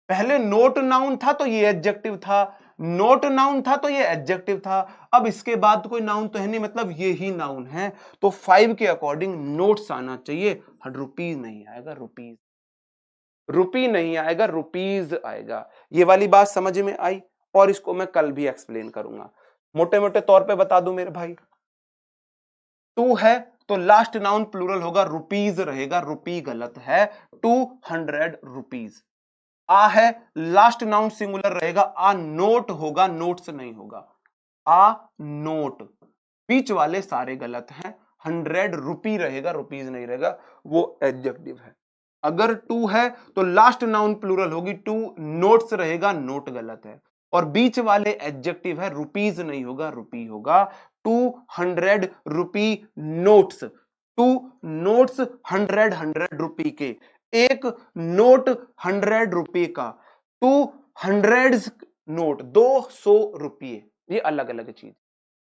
पहले नोट नाउन था तो ये एडजेक्टिव था, नोट नाउन था तो ये एडजेक्टिव था, अब इसके बाद कोई नाउन तो है नहीं, मतलब ये ही नाउन है, तो 5 के अकॉर्डिंग नोट्स आना चाहिए, रुपीज नहीं आएगा, रुपीज, रुपी नहीं आएगा, रुपीज आएगा। ये वाली बात समझ में आई, और इसको मैं कल भी एक्सप्लेन करूंगा। मोटे मोटे तौर पे बता दूं मेरे भाई, टू है तो लास्ट नाउन प्लूरल होगा, रुपीज रहेगा, रुपी गलत है, 200 रुपीज। आ है लास्ट नाउन सिंगुलर रहेगा, आ नोट होगा, नोट्स नहीं होगा, आ नोट, बीच वाले सारे गलत हैं, 100 रुपी रहेगा, रुपीज नहीं रहेगा, वो एडजेक्टिव है। अगर टू है तो लास्ट नाउन प्लूरल होगी, टू नोट्स रहेगा, नोट गलत है, और बीच वाले एडजेक्टिव है, रुपीज नहीं होगा, रुपी होगा, 200 रुपी नोट्स, 2 नोट्स 100 रुपी के, एक नोट 100 रुपए का, 200 नोट 200 रुपये, ये अलग अलग चीज।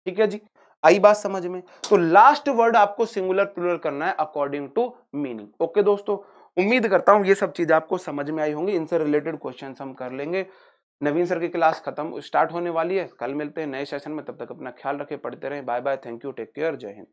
ठीक है जी, आई बात समझ में? तो लास्ट वर्ड आपको सिंगुलर प्लूरल करना है अकॉर्डिंग टू मीनिंग। ओके दोस्तों, उम्मीद करता हूं ये सब चीज आपको समझ में आई होंगी, इनसे रिलेटेड क्वेश्चंस हम कर लेंगे। नवीन सर की क्लास खत्म स्टार्ट होने वाली है, कल मिलते हैं नए सेशन में, तब तक अपना ख्याल रखें, पढ़ते रहें, bye bye, thank you, take care, जय हिंद।